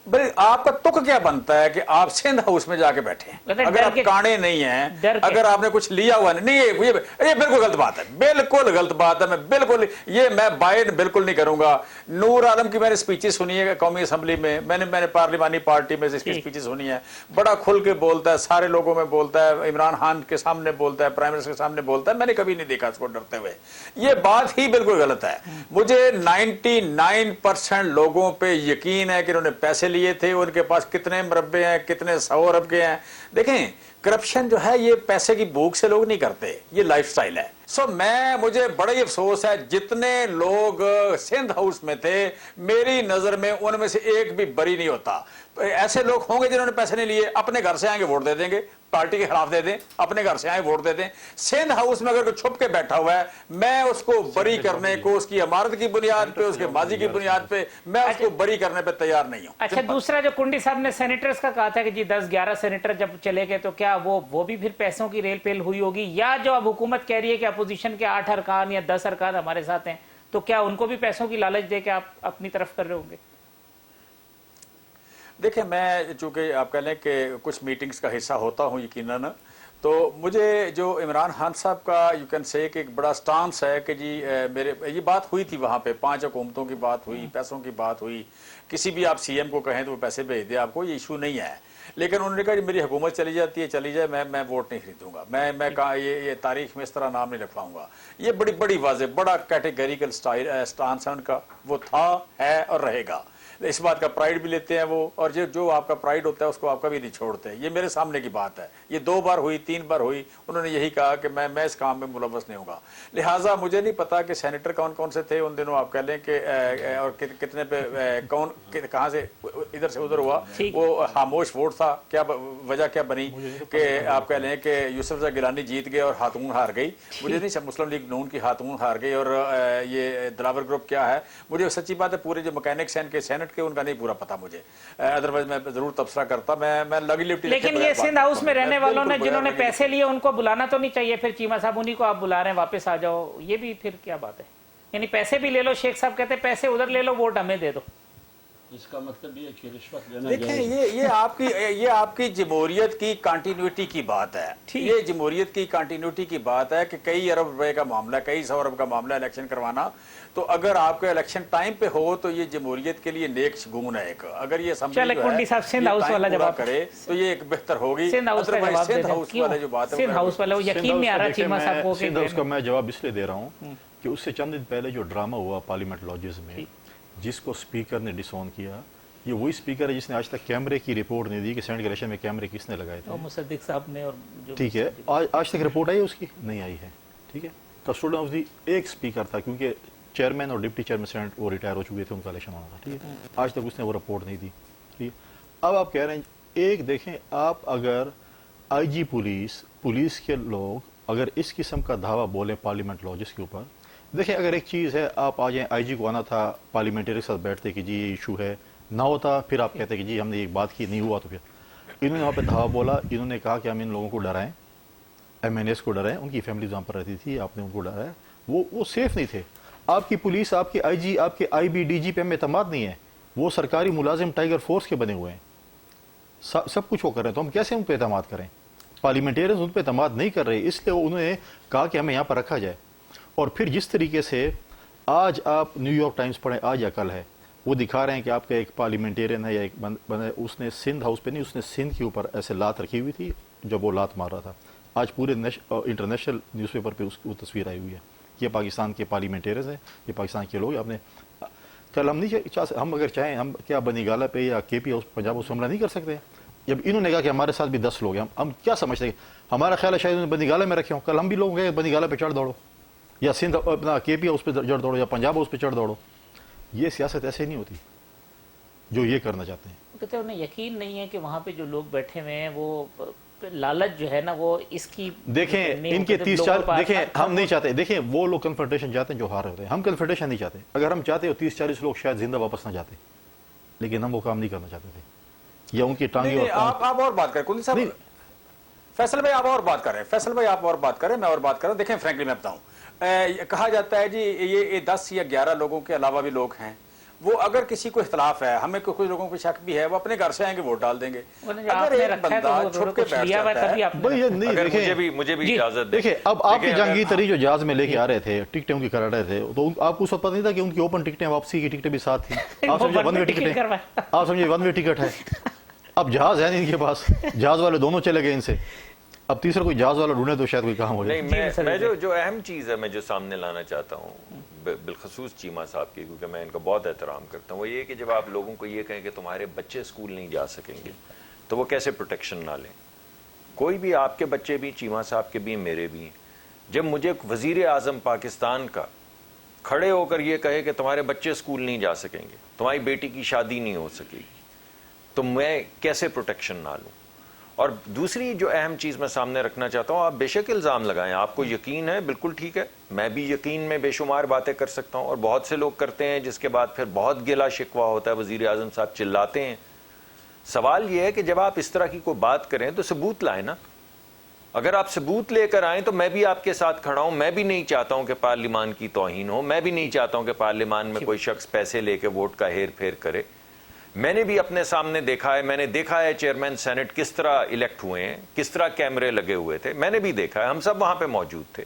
[SPEAKER 4] भाई आपका तुक क्या बनता है कि आप सिंध हाउस में जाके बैठे हैं, अगर आप कांडे नहीं हैं, अगर आपने कुछ लिया हुआ नहीं, ये बिल्कुल गलत बात है, बिल्कुल गलत बात है। मैं बिल्कुल ये मैं बाय बिल्कुल नहीं करूंगा। नूर आलम की मैंने स्पीचेस सुनी है कौमी असम्बली में, मैंने पार्लिमानी पार्टी में इसकी स्पीचेस सुनी है, बड़ा खुल के बोलता है, सारे लोगों में बोलता है, इमरान खान के सामने बोलता है, प्राइम मिनिस्टर के सामने बोलता है, मैंने कभी नहीं देखा उसको डरते हुए। ये बात ही बिल्कुल गलत है। मुझे 99% लोगों पे यकीन है कि उन्होंने पैसे लिए थे, उनके पास कितने मरब्बे हैं, कितने 100 अरब के हैं। देखें, करप्शन जो है ये पैसे की भूख से लोग नहीं करते, ये लाइफस्टाइल है। मुझे बड़ा ही अफसोस है, जितने लोग सिंध हाउस में थे मेरी नजर में उनमें से एक भी बरी नहीं होता। ऐसे लोग होंगे जिन्होंने पैसे नहीं लिए, अपने घर से आएंगे वोट दे देंगे, पार्टी के खिलाफ दे दें, अपने घर से आए वोट दे दें। सिंध हाउस में अगर कोई छुप के बैठा हुआ है, मैं उसको बरी करने को, उसकी इमारत की बुनियाद पे, उसके माजी की बुनियाद पे, मैं उसको बरी करने पे तैयार नहीं हूं।
[SPEAKER 1] अच्छा, दूसरा जो कुंडी साहब ने सेनेटर्स का कहा था कि जी 10-11 सेनेटर जब चले गए, तो क्या वो भी फिर पैसों की रेल पेल हुई होगी, या जो अब हुकूमत कह रही है कि अपोजिशन के 8 अरकान या 10 अरकान हमारे साथ हैं, तो क्या उनको भी पैसों की लालच दे के आप अपनी तरफ कर रहे होंगे?
[SPEAKER 4] देखिए, मैं चूंकि आप कह लें कि कुछ मीटिंग्स का हिस्सा होता हूं यकीनन, तो मुझे जो इमरान खान साहब का यू कैन से कि एक बड़ा स्टांस है कि जी मेरे ये बात हुई थी वहाँ पे, 5 हुकूमतों की बात हुई, पैसों की बात हुई, किसी भी आप CM को कहें तो वो पैसे भेज दे आपको, ये इशू नहीं है। लेकिन उन्होंने कहा मेरी हुकूमत चली जाती है, चली जाए, मैं वोट नहीं खरीदूंगा, मैं कहा ये तारीख में इस तरह नाम नहीं लिखवाऊंगा। ये बड़ी वाज़ेह बड़ा कैटेगरिकल स्टांस है उनका, वो था, है और रहेगा। इस बात का प्राइड भी लेते हैं वो, और जो आपका प्राइड होता है उसको आप कभी नहीं छोड़ते। ये मेरे सामने की बात है, ये 2 बार हुई, 3 बार हुई, उन्होंने यही कहा कि मैं इस काम में मुलव्वस नहीं होगा। लिहाजा मुझे नहीं पता कि सेनेटर कौन कौन से थे उन दिनों, आप कह लें कि और कितने पे कौन कहाँ से इधर से उधर हुआ, वो खामोश वोट था, क्या वजह क्या बनी कि आप कह लें कि यूसुफ गिलानी जीत गए और खातून हार गई। मुझे नहीं, मुस्लिम लीग नून की खातून हार गई, और ये दिलावर ग्रुप क्या है, मुझे सच्ची बात है पूरे जो मैकेनिक्स हैं के सेनेट के उनका नहीं पूरा पता मुझे, अदरवाइज मैं जरूर तबसरा करता। मैं लगी लिपटी।
[SPEAKER 1] लेकिन ये सिंध हाउस में रहने वालों ने जिन्होंने पैसे लिए उनको बुलाना तो नहीं चाहिए फिर? चीमा साहब उन्हीं को आप बुला रहे हैं, वापस आ जाओ, ये भी फिर क्या बात है? यानी पैसे भी ले लो, शेख साहब कहते हैं पैसे उधर ले लो, वोट हमें दे दो।
[SPEAKER 3] इसका मतलब ये कि रिश्वत लेना
[SPEAKER 4] देखें, ये आपकी जमहूरियत की कंटिन्यूटी की बात है। ये जमहूरियत की कंटिन्यूटी की बात है कि कई अरब रुपए का मामला, कई 100 अरब का मामला इलेक्शन करवाना, तो अगर आपका इलेक्शन टाइम पे हो तो ये जमहूरियत के लिए नेक शगुन है एक। अगर ये
[SPEAKER 1] चले कुंडी साहब सिंध हाउस वाला जवाब
[SPEAKER 4] करे तो ये एक बेहतर होगी।
[SPEAKER 1] सिंध हाउस का जवाब
[SPEAKER 4] सिंध हाउस वाला जो बात है,
[SPEAKER 1] सिंध हाउस वाला यकीन नहीं आ रहा चीमा साहब को।
[SPEAKER 5] सिंध हाउस का मैं जवाब इसलिए दे रहा हूँ कि उससे चंद दिन पहले जो ड्रामा हुआ पार्लियामेंट लॉजेस में, जिसको स्पीकर ने डिसऑन किया, ये वही स्पीकर है जिसने आज तक कैमरे की रिपोर्ट नहीं दी कि सेनेट के इलेक्शन में कैमरे किसने लगाए थे।
[SPEAKER 1] मुसद्दिक साहब ने, और
[SPEAKER 5] ठीक है, आज तक रिपोर्ट आई उसकी नहीं आई है। ठीक है, कस्टोडियन ऑफ दी एक स्पीकर था, क्योंकि चेयरमैन और डिप्टी चेयरमैन सेनेट वो रिटायर हो चुके थे, उनका इलेक्शन होना था। ठीक है, आज तक उसने वो रिपोर्ट नहीं दी। ठीक है, अब आप कह रहे हैं, एक देखें, आप अगर IG पुलिस के लोग अगर इस किस्म का धावा बोले पार्लियामेंट लॉजेस के ऊपर, देखें, अगर एक चीज़ है, आप आ जाएं, IG को आना था, पार्लियामेंटरी के साथ बैठते कि जी ये इशू है, ना होता, फिर आप कहते कि जी हमने एक बात की, नहीं हुआ, तो फिर इन्होंने वहाँ पे धावा बोला, इन्होंने कहा कि हम इन लोगों को डराएं, MNAs को डराएं, उनकी फैमिली वहाँ पर रहती थी, आपने उनको डराया, वो सेफ नहीं थे। आपकी पुलिस, आपकी IG, आपके IB DG पे हमें एतमाद नहीं है, वो सरकारी मुलाजिम टाइगर फोर्स के बने हुए हैं, सब कुछ वो कर रहे हैं, तो हम कैसे उन पर एतमाद करें? पार्लियामेंटेरियंस उन पर एतमाद नहीं कर रहे, इसलिए उन्होंने कहा कि हमें यहाँ पर रखा जाए। और फिर जिस तरीके से आज आप न्यूयॉर्क टाइम्स पढ़ें, आज या कल है, वो दिखा रहे हैं कि आपका एक पार्लियामेंटेरियन है या एक बंदा है, उसने सिंध हाउस पे नहीं, उसने सिंध के ऊपर ऐसे लात रखी हुई थी जब वो लात मार रहा था। आज पूरे इंटरनेशनल न्यूज़पेपर पे वो तस्वीर आई हुई है। ये पाकिस्तान के पार्लियामेंटेरियंस हैं, ये पाकिस्तान के लोग। आपने कल हम नहीं हम अगर चाहें, हम क्या बनीगाला पे या KP हाउस पंजाब हाउस हमला नहीं कर सकते? जब इन्होंने कहा कि हमारे साथ भी 10 लोग हैं, हम क्या समझते हैं? हमारा ख्याल है शायद उन्होंने बनीगाला में रखे हों, कल हम भी लोग गए बनीगाला पे चढ़ दौड़ो, या सिंध अपना KP हाउस पे चढ़ दौड़ो, या पंजाब हाउस पे चढ़ दौड़ो। ये सियासत ऐसे नहीं होती जो ये करना चाहते हैं।
[SPEAKER 1] कहते हैं उन्हें यकीन नहीं है कि वहाँ पे जो लोग बैठे हुए हैं वो लालच जो है ना वो इसकी
[SPEAKER 5] देखें, इनके 30-40 देखें, हम नहीं चाहते, देखें वो लोग कन्फ्रंटेशन चाहते हैं जो हार रहे हैं, हम कन्फ्रंटेशन नहीं चाहते। अगर हम चाहते हो 30-40 लोग शायद जिंदा वापस ना जाते, लेकिन हम वो काम नहीं करना चाहते थे, या उनकी टांगी।
[SPEAKER 4] आप और बात करें कुंडी साहब, फैसल भाई आप और बात करें, फैसल भाई आप और बात करें, मैं और बात करूं। देखें, फ्रैंकली मैं बताऊं, कहा जाता है जी ये 10 या 11 लोगों के अलावा भी लोग हैं, वो अगर किसी को इख्तलाफ है, हमें कुछ लोगों को शक भी है, वो अपने घर से आएंगे, वोट डाल देंगे। अगर एक बंदा छुप के बैठ जाता है,
[SPEAKER 2] मुझे भी इजाजत
[SPEAKER 5] देखिए, अब आपकी जहांगीर तरी जो जहाज में लेके आ रहे थे, टिकटें उनकी करा रहे थे, तो आपको उस वक्त पता नहीं था कि उनकी ओपन टिकटें, वापसी की टिकटें भी साथ थी। आप समझिए वन वे टिकट है, आप समझिए वन वे टिकट है। अब जहाज है नहीं इनके पास, जहाज वाले दोनों चले गए इनसे, अब तीसरा कोई जहाज वाला ढूंढे तो शायद कोई काम हो जाए।
[SPEAKER 2] नहीं, मैं जो अहम चीज़ है, मैं जो सामने लाना चाहता हूँ बिलखसूस चीमा साहब की, क्योंकि मैं इनका बहुत एहतराम करता हूँ, वो ये कि जब आप लोगों को ये कहें कि तुम्हारे बच्चे स्कूल नहीं जा सकेंगे, तो वो कैसे प्रोटेक्शन ना लें? कोई भी, आपके बच्चे भी, चीमा साहब के भी, मेरे भी। जब मुझे वज़ीर आज़म पाकिस्तान का खड़े होकर ये कहे कि तुम्हारे बच्चे स्कूल नहीं जा सकेंगे, तुम्हारी बेटी की शादी नहीं हो सकेगी, तो मैं कैसे प्रोटेक्शन ना लूँ? और दूसरी जो अहम चीज़ मैं सामने रखना चाहता हूँ, आप बेशक इल्ज़ाम लगाएं, आपको यकीन है, बिल्कुल ठीक है, मैं भी यकीन में बेशुमार बातें कर सकता हूँ, और बहुत से लोग करते हैं, जिसके बाद फिर बहुत गिला शिकवा होता है, वज़ीर आज़म साहब चिल्लाते हैं। सवाल यह है कि जब आप इस तरह की कोई बात करें तो सबूत लाएं ना। अगर आप सबूत लेकर आएँ तो मैं भी आपके साथ खड़ा हूँ। मैं भी नहीं चाहता हूँ कि पार्लियामान की तौहीन हो, मैं भी नहीं चाहता हूँ कि पार्लियामान में कोई शख्स पैसे लेके वोट का हेर फेर करे। मैंने भी अपने सामने देखा है, मैंने देखा है चेयरमैन सेनेट किस तरह इलेक्ट हुए हैं, किस तरह कैमरे लगे हुए थे, मैंने भी देखा है, हम सब वहाँ पे मौजूद थे।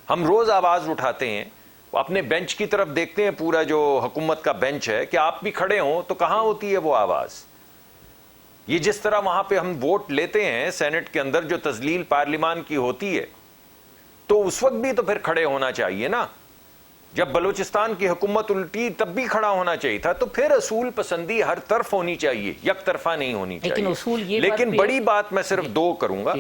[SPEAKER 2] हम रोज़ आवाज़ उठाते हैं, अपने बेंच की तरफ देखते हैं, पूरा जो हुकूमत का बेंच है, कि आप भी खड़े हों तो कहाँ होती है वो आवाज़? ये जिस तरह वहाँ पे हम वोट लेते हैं सेनेट के अंदर, जो तजलील पार्लियामान की होती है, तो उस वक्त भी तो फिर खड़े होना चाहिए ना। जब बलूचिस्तान की हुकूमत उल्टी तब भी खड़ा होना चाहिए था। तो फिर असूल पसंदी हर तरफ होनी चाहिए, एक तरफा नहीं होनी चाहिए।
[SPEAKER 1] लेकिन असूल ये बात
[SPEAKER 2] लेकिन
[SPEAKER 1] भी
[SPEAKER 2] बड़ी बात मैं सिर्फ दो करूंगा,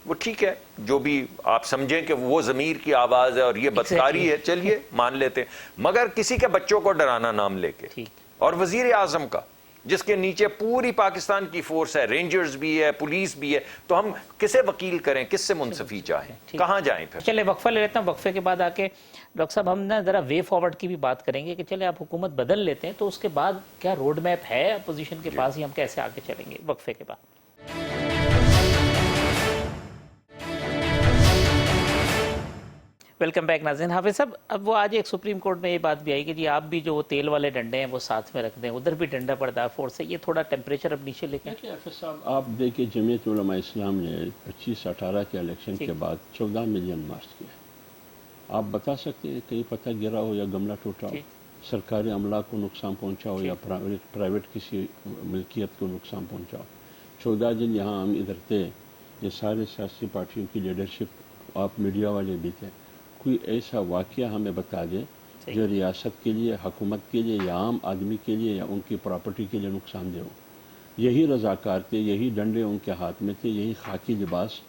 [SPEAKER 2] वो ठीक है जो भी आप समझें कि वो ज़मीर की आवाज़ है और ये बदकारी है, चलिए मान लेते हैं, मगर किसी के बच्चों को डराना नाम लेके, और वज़ीर आज़म का जिसके नीचे पूरी पाकिस्तान की फोर्स है, रेंजर्स भी है, पुलिस भी है, तो हम किसे वकील करें, किससे मुंसफी चाहें, कहाँ जाएं फिर?
[SPEAKER 1] चले वक्फा ले लेता हूँ, वक्फे के बाद आके डॉक्टर साहब हम ना ज़रा वे फॉरवर्ड की भी बात करेंगे कि चले आप हुकूमत बदल लेते हैं तो उसके बाद क्या रोड मैप है अपोजिशन के पास, ही हम कैसे आगे चलेंगे वक्फे के बाद। वेलकम बैक नाज़रीन। हाफिज़ साहब, अब वो आज एक सुप्रीम कोर्ट में ये बात भी आई कि जी आप भी जो वो तेल वाले डंडे हैं वो साथ में रख दें, उधर भी डंडा बर्दार फोर्स है, ये थोड़ा टेम्परेचर अब नीचे लेके
[SPEAKER 3] देखिए हाफिज़ साहब, आप देखिए जमीयत उलमा इस्लाम ने 25-18 के इलेक्शन के बाद 14 मिलियन मार्च किया। आप बता सकते हैं कहीं पत्थर गिरा हो या गमला टूटा हो, सरकारी अमला को नुकसान पहुंचा हो या प्राइवेट किसी मिल्कियत को नुकसान पहुंचा हो। 14 दिन यहाँ हम इधर थे, ये सारे सियासी पार्टियों की लीडरशिप, आप मीडिया वाले भी थे, कोई ऐसा वाक़या हमें बता दें जो रियासत के लिए, हुकूमत के लिए या आम आदमी के लिए या उनकी प्रॉपर्टी के लिए नुकसानदेह हो। यही रज़ाकार थे, यही डंडे उनके हाथ में थे, यही खाकी लिबास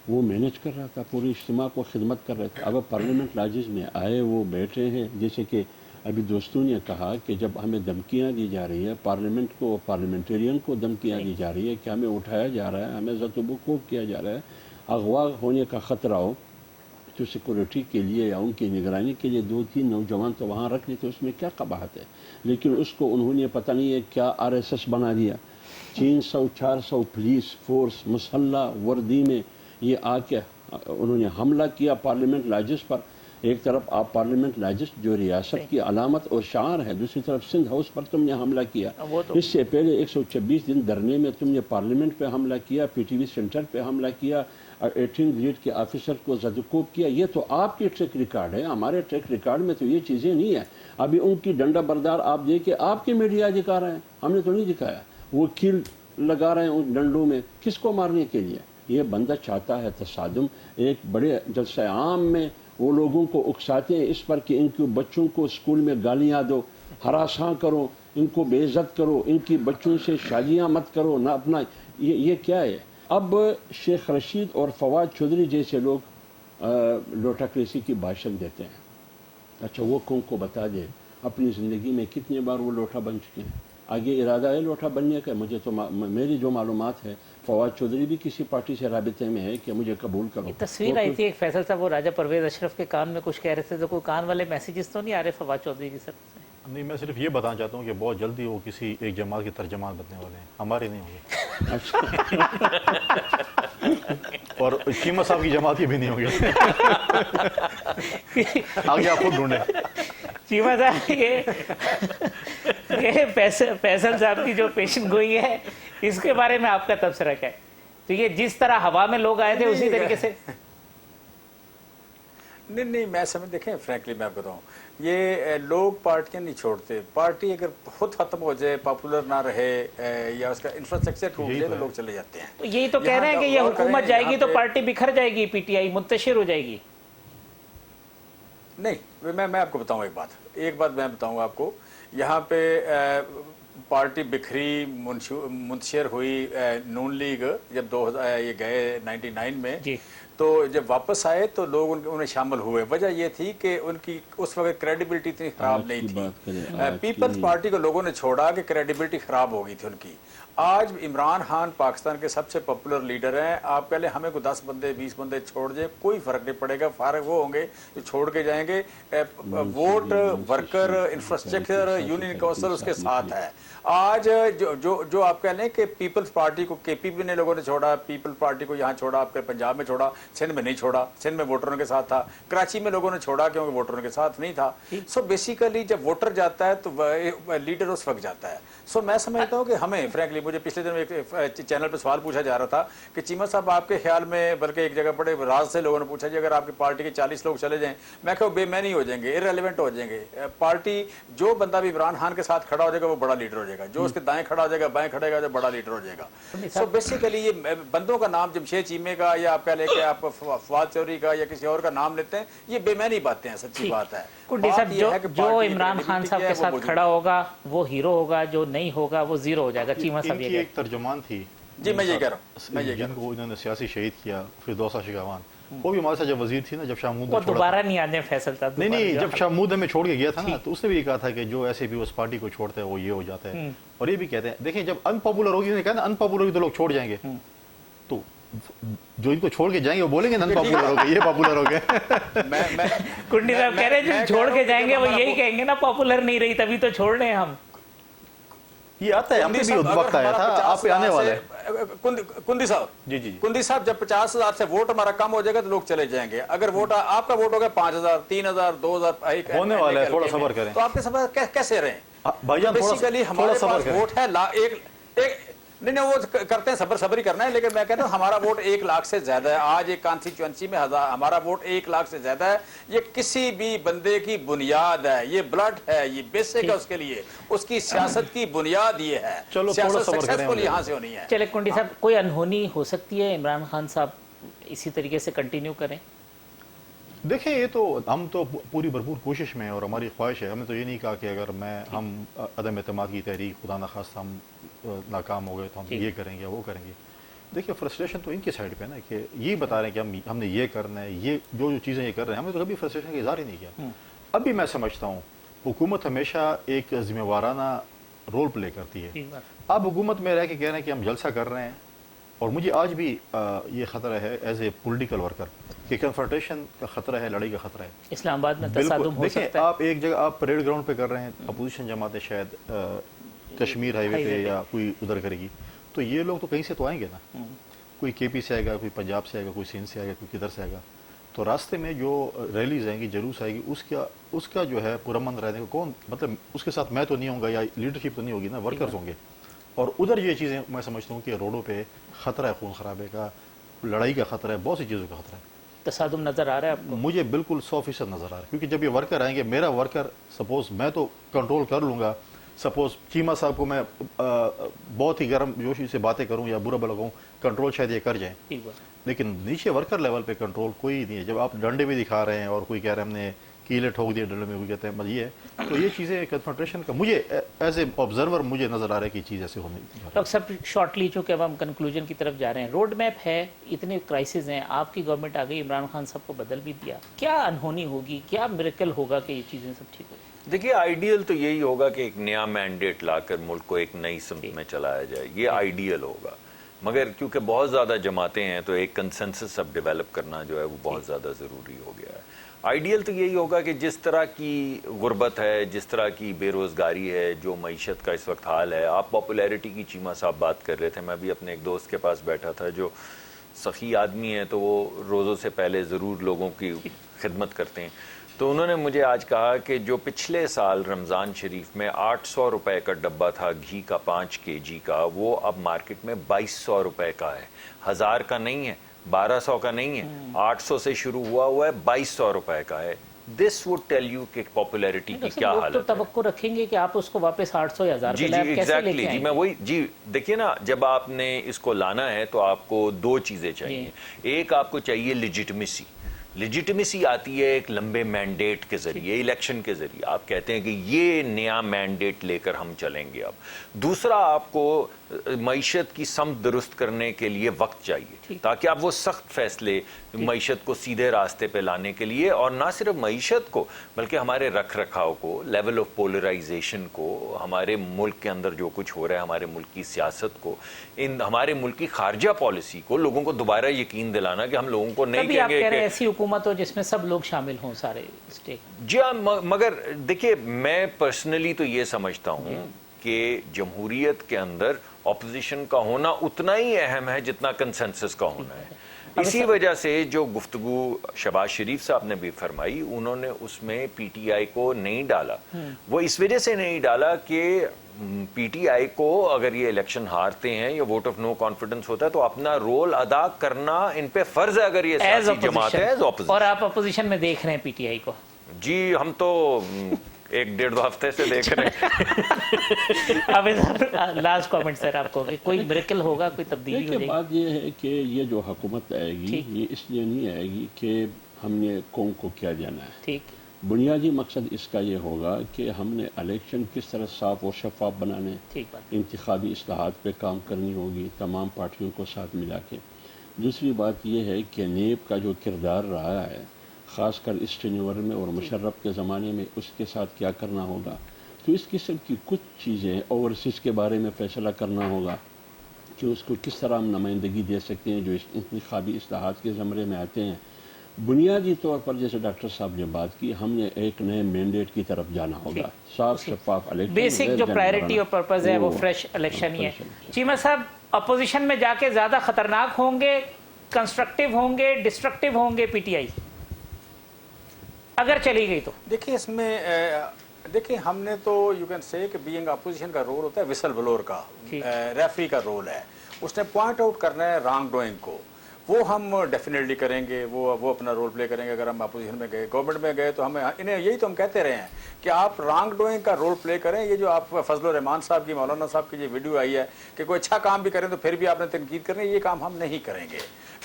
[SPEAKER 3] वो मैनेज कर रहा था, पूरी इज्तिमा को खिदमत कर रहे थे। अब पार्लियामेंट लाजिज में आए, वो बैठे हैं, जैसे कि अभी दोस्तों ने कहा कि जब हमें धमकियाँ दी जा रही है, पार्लियामेंट को, पार्लियामेंटेरियन को धमकियाँ दी जा रही है कि हमें उठाया जा रहा है, हमें ज़ब्त-ओ-वक़ूफ़ किया जा रहा है, अगवा होने का ख़तरा हो, तो सिक्योरिटी के लिए या उनकी निगरानी के लिए 2-3 नौजवान तो वहाँ रख लेते, उसमें क्या कबाहत है। लेकिन उसको उन्होंने पता नहीं है क्या RSS बना दिया। 300-400 पुलिस फोर्स मुसल्ला वर्दी में ये आके उन्होंने हमला किया पार्लियामेंट लाजिस पर। एक तरफ आप पार्लियामेंट लाजिस जो रियासत की अलामत और शार है, दूसरी तरफ सिंध हाउस पर तुमने हमला किया। इससे पहले 126 दिन धरने में तुमने पार्लियामेंट पे हमला किया, PTV सेंटर पे हमला किया, 18 ग्रेड के ऑफिसर को ज़ब्त किया। ये तो आपकी ट्रैक रिकॉर्ड है, हमारे ट्रैक रिकॉर्ड में तो ये चीज़ें नहीं है। अभी उनकी डंडा बरदार आप देखिए, आपके मीडिया दिखा रहे हैं, हमने तो नहीं दिखाया। वो कील लगा रहे हैं उन डंडों में, किसको मारने के लिए? ये बंदा चाहता है तसादुम। एक बड़े जलसे आम में वो लोगों को उकसाते हैं इस पर कि इनके बच्चों को स्कूल में गालियाँ दो, हरासा करो, इनको बेइज्जत करो, इनकी बच्चों से शादियाँ मत करो ना अपना। ये क्या है? अब शेख रशीद और फवाद चौधरी जैसे लोग लोटाक्रेसी की भाषण देते हैं। अच्छा, वो कौन को बता दे अपनी ज़िंदगी में कितने बार वो लोटा बन चुके हैं, आगे इरादा है लोटा बनने का? मुझे तो मेरी जो मालूमात है, फवाद चौधरी भी किसी पार्टी से राबिते में है कि मुझे कबूल करो।
[SPEAKER 1] तस्वीर आई थी एक फैसल साहब, वो राजा परवेज अशरफ के कान में कुछ कह रहे थे, तो कोई कान वाले मैसेजेस तो नहीं आ रहे फवाद चौधरी की तरफ से?
[SPEAKER 5] नहीं, मैं सिर्फ ये बताना चाहता हूँ कि बहुत जल्दी वो किसी एक जमात के तर्जमान बनने वाले हैं, हमारे नहीं होंगे। और चीमा साहब की जमात के भी नहीं होंगे। आगे आप खुद ढूंढें।
[SPEAKER 1] चीमा साहब ये फैसल साहब की जो पेशन गोई है, इसके बारे में आपका तबसरा क्या है? तो ये जिस तरह हवा में लोग आए थे उसी तरीके से
[SPEAKER 4] नहीं, मैं समझ, देखें फ्रैंकली मैं बताऊं, ये लोग पार्टियां नहीं छोड़ते। पार्टी अगर खुद खत्म हो जाए, पॉपुलर ना रहे या उसका इंफ्रास्ट्रक्चर टूट जाए तो लोग चले जाते हैं।
[SPEAKER 1] तो यही तो कह रहे हैं कि ये हुकूमत जाएगी तो पार्टी बिखर जाएगी, PTI मुंतशिर हो जाएगी।
[SPEAKER 4] नहीं, मैं आपको बताऊं एक बात मैं बताऊंगा आपको। यहाँ पे पार्टी बिखरी, मुंतशिर हुई, नून लीग जब 2000 ये गए 99 में जी, तो जब वापस आए तो लोग उन्हें शामिल हुए। वजह ये थी कि उनकी उस वक्त क्रेडिबिलिटी इतनी खराब नहीं थी। पीपल्स पार्टी को लोगों ने छोड़ा कि क्रेडिबिलिटी खराब हो गई थी उनकी। आज इमरान खान पाकिस्तान के सबसे पॉपुलर लीडर हैं। आप पहले हमें को 10 बंदे 20 बंदे छोड़ दें, कोई फर्क नहीं पड़ेगा, फारग वो होंगे जो छोड़ के जाएंगे। Vote, worker, infrastructure, union council उसके साथ है। आज जो आप कह लें कि पीपल्स पार्टी को KPP ने लोगों ने छोड़ा, पीपल्स पार्टी को यहाँ छोड़ा, आपके पंजाब में छोड़ा, सिंध में नहीं छोड़ा। सिंध में वोटरों के साथ था, कराची में लोगों ने छोड़ा क्योंकि वोटरों के साथ नहीं था। सो बेसिकली जब वोटर जाता है तो लीडर उस वक्त जाता है। सो मैं समझता हूँ कि हमें फ्रैंकली, मुझे पिछले दिन एक चैनल पर सवाल पूछा जा रहा था कि चीमा साहब आपके ख्याल में, बल्कि एक जगह बड़े राज से लोगों ने पूछा जी अगर आपकी पार्टी के 40 लोग चले जाएं, मैं कहूँ बेमैनी हो जाएंगे, इररेलेवेंट हो जाएंगे। पार्टी जो बंदा भी इमरान खान के साथ खड़ा हो जाएगा वो बड़ा लीडर हो जाएगा, जो उसके दाएं खड़ा हो जाएगा, बाएं खड़ेगा जो बड़ा लीडर हो जाएगा। सो बेसिकली ये बंदों का नाम जमशेद चीमे का या आप कह लें कि आप फवाद चौधरी का या किसी और का नाम लेते हैं, ये बेमैनी बातें हैं, सच्ची बात है।
[SPEAKER 1] कुंडी
[SPEAKER 4] बात
[SPEAKER 1] साहब,
[SPEAKER 4] ये है कि
[SPEAKER 1] जो
[SPEAKER 4] पार्टी
[SPEAKER 1] इमरान खान
[SPEAKER 4] credibility
[SPEAKER 1] साहब
[SPEAKER 4] है,
[SPEAKER 1] के
[SPEAKER 4] वो
[SPEAKER 1] साथ
[SPEAKER 4] मौजूद
[SPEAKER 1] खड़ा होगा वो हीरो होगा, जो नहीं होगा वो जीरो हो जाएगा। चीमा साहब ये
[SPEAKER 5] इनकी
[SPEAKER 1] कहते
[SPEAKER 5] एक तर्जुमान थी
[SPEAKER 4] जी, मैं ये कह रहा हूँ, मैं ये कह रहा हूँ।
[SPEAKER 5] जिनको इन्होंने सियासी शहीद किया, फिरदौसा शिगावान, वो भी हमारे साथ जब वजीर थी ना, जब शाहमूद
[SPEAKER 1] वो
[SPEAKER 5] ने छोड़ा
[SPEAKER 1] दोबारा नहीं आने फैसल था।
[SPEAKER 5] नहीं नहीं,
[SPEAKER 1] दोबारा
[SPEAKER 5] जब शाहमूद हमें छोड़ के गया था ना, तो उसने भी ये कहा था कि जो ऐसे भी उस पार्टी को छोड़ते हैं वो ये हो जाता है। और ये भी कहते हैं, देखिए जब अनपॉपुलर होगी, उन्होंने कहा ना अनपॉपुलर होगी तो लोग छोड़ जाएंगे, तो जो इनको छोड़ के जाएंगे वो बोलेंगे अनपॉपुलर हो गए, ये पॉपुलर हो गए।
[SPEAKER 4] मैं
[SPEAKER 1] कुंडी साहब कह रहे हैं जो छोड़ के जाएंगे वो यही कहेंगे ना पॉपुलर नहीं रही तभी तो छोड़ रहे हैं हम।
[SPEAKER 5] ये आता है, हमने भी वक्त आया था, आप पे आने वाला है।
[SPEAKER 4] कुंदी साहब
[SPEAKER 5] जी जी
[SPEAKER 4] कुंदी साहब, जब 50,000 से वोट हमारा कम हो जाएगा तो लोग चले जाएंगे। अगर वोट आपका वोट हो गया 5,000, 3,000, 2,000
[SPEAKER 5] होने वाला है, थोड़ा सब्र करें।
[SPEAKER 4] तो आपके सब्र कैसे रहे?
[SPEAKER 5] भाईजान
[SPEAKER 4] बेसिकली हमारे पास वोट है एक नहीं वो करते हैं, सब्र ही करना है, लेकिन मैं कहता हूँ हमारा वोट 1 लाख से ज्यादा है। आज एक कॉन्स्टिट्यूएंसी में हमारा वोट 1 लाख से ज्यादा है। ये किसी भी बंदे की बुनियाद है, ये ब्लड है, ये बेसिक है उसके लिए, उसकी सियासत की बुनियाद ये है।
[SPEAKER 5] चलो
[SPEAKER 4] सियासत
[SPEAKER 5] थोड़ा सब्र करें,
[SPEAKER 4] सक्सेसफुल यहाँ से होनी है।
[SPEAKER 1] चले कुंडी साहब, कोई अनहोनी हो सकती है इमरान खान साहब इसी तरीके से कंटिन्यू करें?
[SPEAKER 5] देखें, ये तो हम तो पूरी भरपूर कोशिश में हैं और हमारी ख्वाहिश है। हमने तो ये नहीं कहा कि अगर हम अदम एतमाद की तहरीक खुदा न खास्ता हम नाकाम हो गए तो हम ये करेंगे वो करेंगे। देखिए फ्रस्ट्रेशन तो इनकी साइड पे ना, कि ये बता रहे हैं कि हमने ये करना है, ये जो चीज़ें ये कर रहे हैं, हमने तो कभी फ्रस्ट्रेशन का इजहार ही नहीं किया। अभी मैं समझता हूँ हुकूमत हमेशा एक जिम्मेवाराना रोल प्ले करती है। अब हुकूमत में रह के कह रहे हैं कि हम जलसा कर रहे हैं, और मुझे आज भी ये ख़तरा है एज ए पॉलिटिकल वर्कर कि कन्फ्रंटेशन का ख़तरा है, लड़ाई का ख़तरा है।
[SPEAKER 1] इस्लामाबाद में
[SPEAKER 5] बिल्कुल,
[SPEAKER 1] तसादुम हो
[SPEAKER 5] देखें
[SPEAKER 1] सकता है।
[SPEAKER 5] आप एक जगह आप परेड ग्राउंड पे कर रहे हैं, अपोजिशन जमातें शायद कश्मीर हाईवे पे या कोई उधर करेगी, तो ये लोग तो कहीं से तो आएंगे ना, कोई केपी से आएगा, कोई पंजाब से आएगा, कोई सिंध से आएगा, कोई किधर से आएगा। तो रास्ते में जो रैलीज आएंगी, जुलूस आएगी, उसका जो है पुरअमन रहने को कौन, मतलब उसके साथ मैं तो नहीं होऊंगा या लीडरशिप तो नहीं होगी ना, वर्कर्स होंगे। और उधर ये चीज़ें मैं समझता हूँ कि रोडों पे ख़तरा है, खून खराबे का, लड़ाई का ख़तरा है, बहुत सी चीज़ों का ख़तरा है।
[SPEAKER 1] तसादुम नजर आ रहा है आपको?
[SPEAKER 5] मुझे बिल्कुल 100% नजर आ रहा है, क्योंकि जब ये वर्कर आएंगे, मेरा वर्कर सपोज मैं तो कंट्रोल कर लूंगा, सपोज चीमा साहब को मैं बहुत ही गर्म जोशी से बातें करूं या बुरा भला कहूं, कंट्रोल शायद ये कर जाएं, लेकिन नीचे वर्कर लेवल पे कंट्रोल कोई नहीं है। जब आप डंडे भी दिखा रहे हैं और कोई कह रहे हैं हमने कीले ठोक दिए डंडे में, कोई कहते हैं ये है, तो ये चीज़ें कन्फ्रंटेशन का मुझे एज ए ऑब्जर्वर मुझे नजर आ रहा है कि चीज़ ऐसे होने।
[SPEAKER 1] डॉक्टर साहब शॉर्टली चूंकि अब हम कंक्लूजन की तरफ जा रहे हैं, रोड मैप है, इतने क्राइसिस हैं, आपकी गवर्नमेंट आ गई, इमरान खान साहब को बदल भी दिया, क्या अनहोनी होगी, क्या मिरेकल होगा कि ये चीजें सब ठीक हो?
[SPEAKER 2] देखिए आइडियल तो यही होगा कि एक नया मैंडेट लाकर मुल्क को एक नई सिमत में चलाया जाए, ये आइडियल होगा। मगर क्योंकि बहुत ज़्यादा जमातें हैं तो एक कंसेंसस अब डेवलप करना जो है वो बहुत ज़्यादा ज़रूरी हो गया है। आइडियल तो यही होगा कि जिस तरह की गुर्बत है, जिस तरह की बेरोज़गारी है, जो मईशत का इस वक्त हाल है, आप पॉपुलैरिटी की चीमा साहब बात कर रहे थे, मैं भी अपने एक दोस्त के पास बैठा था जो सखी आदमी है, तो वो रोज़ों से पहले ज़रूर लोगों की खिदमत करते हैं। तो उन्होंने मुझे आज कहा कि जो पिछले साल रमज़ान शरीफ में 800 रुपए का डब्बा था घी का 5 kg का, वो अब मार्केट में 2200 रुपए का है, 1000 का नहीं है, 1200 का नहीं है, 800 से शुरू हुआ है, 2200 रुपए का है। दिस वुड टेल यू कि पॉपुलैरिटी की क्या हालत
[SPEAKER 1] तो
[SPEAKER 2] है।
[SPEAKER 1] तवक्को रखेंगे कि आप उसको वापस 800 या 1000
[SPEAKER 2] जी जी एग्जैक्टली जी, मैं वही जी, देखिए ना, जब आपने इसको लाना है तो आपको दो चीजें चाहिए। एक आपको चाहिए लिजिटिमेसी। लिजिटिमेसी आती है एक लंबे मैंडेट के जरिए, इलेक्शन के जरिए। आप कहते हैं कि ये नया मैंडेट लेकर हम चलेंगे। अब दूसरा, आपको मईशत की समत दुरुस्त करने के लिए वक्त चाहिए, ताकि आप वो सख्त फैसले मईशत को सीधे रास्ते पे लाने के लिए, और ना सिर्फ मईशत को बल्कि हमारे रख रखाव को, लेवल ऑफ पोलराइजेशन को, हमारे मुल्क के अंदर जो कुछ हो रहा है, हमारे मुल्क की सियासत को, इन हमारे मुल्क की खारजा पॉलिसी को, लोगों को दोबारा यकीन दिलाना कि हम लोगों को नहीं कहेंगे कि
[SPEAKER 1] ऐसी हुकूमत हो जिसमें सब लोग शामिल हों, सारे स्टेक।
[SPEAKER 2] जी हाँ, मगर देखिए मैं पर्सनली तो ये समझता हूँ कि जमहूरियत के अंदर ऑपोजिशन का होना उतना ही अहम है जितना कंसेंसस का होना है। इसी वजह से जो गुफ्तगू शहबाज शरीफ साहब ने भी फरमाई, उन्होंने उसमें पीटीआई को नहीं डाला। वो इस वजह से नहीं डाला कि पीटीआई को अगर ये इलेक्शन हारते हैं या वोट ऑफ नो कॉन्फिडेंस होता है तो अपना रोल अदा करना इन पे फर्ज है, अगर ये सियासी जमात है एज ऑपोजिशन।
[SPEAKER 1] और आप अपोजिशन में देख रहे हैं पीटीआई को?
[SPEAKER 2] जी हम तो 1-1.5 हफ्ते से देख रहे हैं।
[SPEAKER 1] अब लास्ट कमेंट सर आपको, कोई मिरेकल होगा, कोई तब्दीली हो जाएगी?
[SPEAKER 3] बात ये है कि ये जो हुकूमत आएगी ये इसलिए नहीं आएगी कि हमने कौम को क्या देना है।
[SPEAKER 1] ठीक,
[SPEAKER 3] बुनियादी मकसद इसका ये होगा कि हमने इलेक्शन किस तरह साफ और शफाफ बनाने,
[SPEAKER 1] ठीक बात।
[SPEAKER 3] इंतखाबी इस्लाहात पे काम करनी होगी तमाम पार्टियों को साथ मिला के। दूसरी बात यह है कि नेब का जो किरदार रहा है ख़ासकर इस टेन्योर में और मुशर्रफ के ज़माने में, उसके साथ क्या करना होगा। तो इस किस्म की कुछ चीज़ें ओवरसीज़ के बारे में फ़ैसला करना होगा कि उसको किस तरह हम नुमाइंदगी दे सकते हैं जो इस इंतखाबी इस्लाहात के ज़मरे में आते हैं। बुनियादी तौर पर जैसे डॉक्टर साहब ने बात की, हमने एक नए मैंडेट की तरफ जाना होगा, साफ शफाफ इलेक्शन।
[SPEAKER 1] बेसिक जो प्रायोरिटी और पर्पस है वो फ्रेश इलेक्शन ही है। चीमा साहब, अपोजिशन में जाके ज़्यादा खतरनाक होंगे, कंस्ट्रक्टिव होंगे, डिस्ट्रक्टिव होंगे पीटीआई अगर चली गई तो?
[SPEAKER 4] देखिए इसमें देखिए हमने तो यू कैन से कि बीइंग अपोजिशन का रोल होता है विसल ब्लोअर का, रेफरी का रोल है, उसने पॉइंट आउट करना है रॉन्ग डूइंग को, वो हम डेफिनेटली करेंगे, वो अपना रोल प्ले करेंगे। अगर हम अपोजिशन में गए, गवर्नमेंट में गए तो हमें इन्हें यही तो हम कहते रहे हैं कि आप रॉन्ग डूइंग का रोल प्ले करें। ये जो आप फजलुर रहमान साहब की, मौलाना साहब की ये वीडियो आई है कि कोई अच्छा काम भी करें तो फिर भी आपने तनकीद करनी, ये काम हम नहीं करेंगे।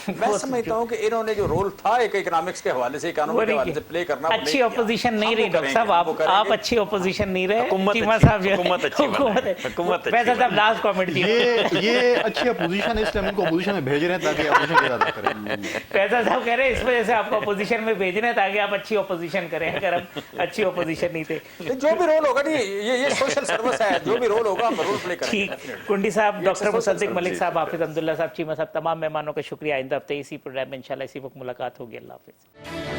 [SPEAKER 4] मैं समझता हूँ कि इन्होंने जो रोल था एक इकोनॉमिक्स के हवाले से, इकोनॉमी के हवाले से प्ले करना,
[SPEAKER 1] अच्छी ऑपोजिशन नहीं रही डॉक्टर साहब, आप अच्छी ऑपोजिशन नहीं रहे। चीमा साहब जो हुकूमत वैसे साहब लास्ट कमेंट दिया,
[SPEAKER 5] ये अच्छी अपोजिशन है, इसलिए हम इनको अपोजिशन में भेज रहे हैं ताकि अपोजिशन ज्यादा करें।
[SPEAKER 1] फैसल साहब कह रहे हैं इस वजह से आपको अपोजिशन में भेज रहे हैं ताकि आप अच्छी ऑपोजिशन करें। अगर हम अच्छी ऑपोजिशन नहीं थे,
[SPEAKER 4] जो भी रोल होगा ये सोशल सर्विस है, जो भी रोल होगा हम रोल प्ले करेंगे।
[SPEAKER 1] ठीक। कुंडी साहब, डॉक्टर मुसद्दिक मलिक साहब, हाफिज अब्दुल्ला साहब, चीमा साहब, तमाम मेहमानों का शुक्रिया। आइंदा हफ्ते इसी प्रोग्राम में इंशाल्लाह इसी वक्त मुलाकात होगी। अल्लाह हाफिज।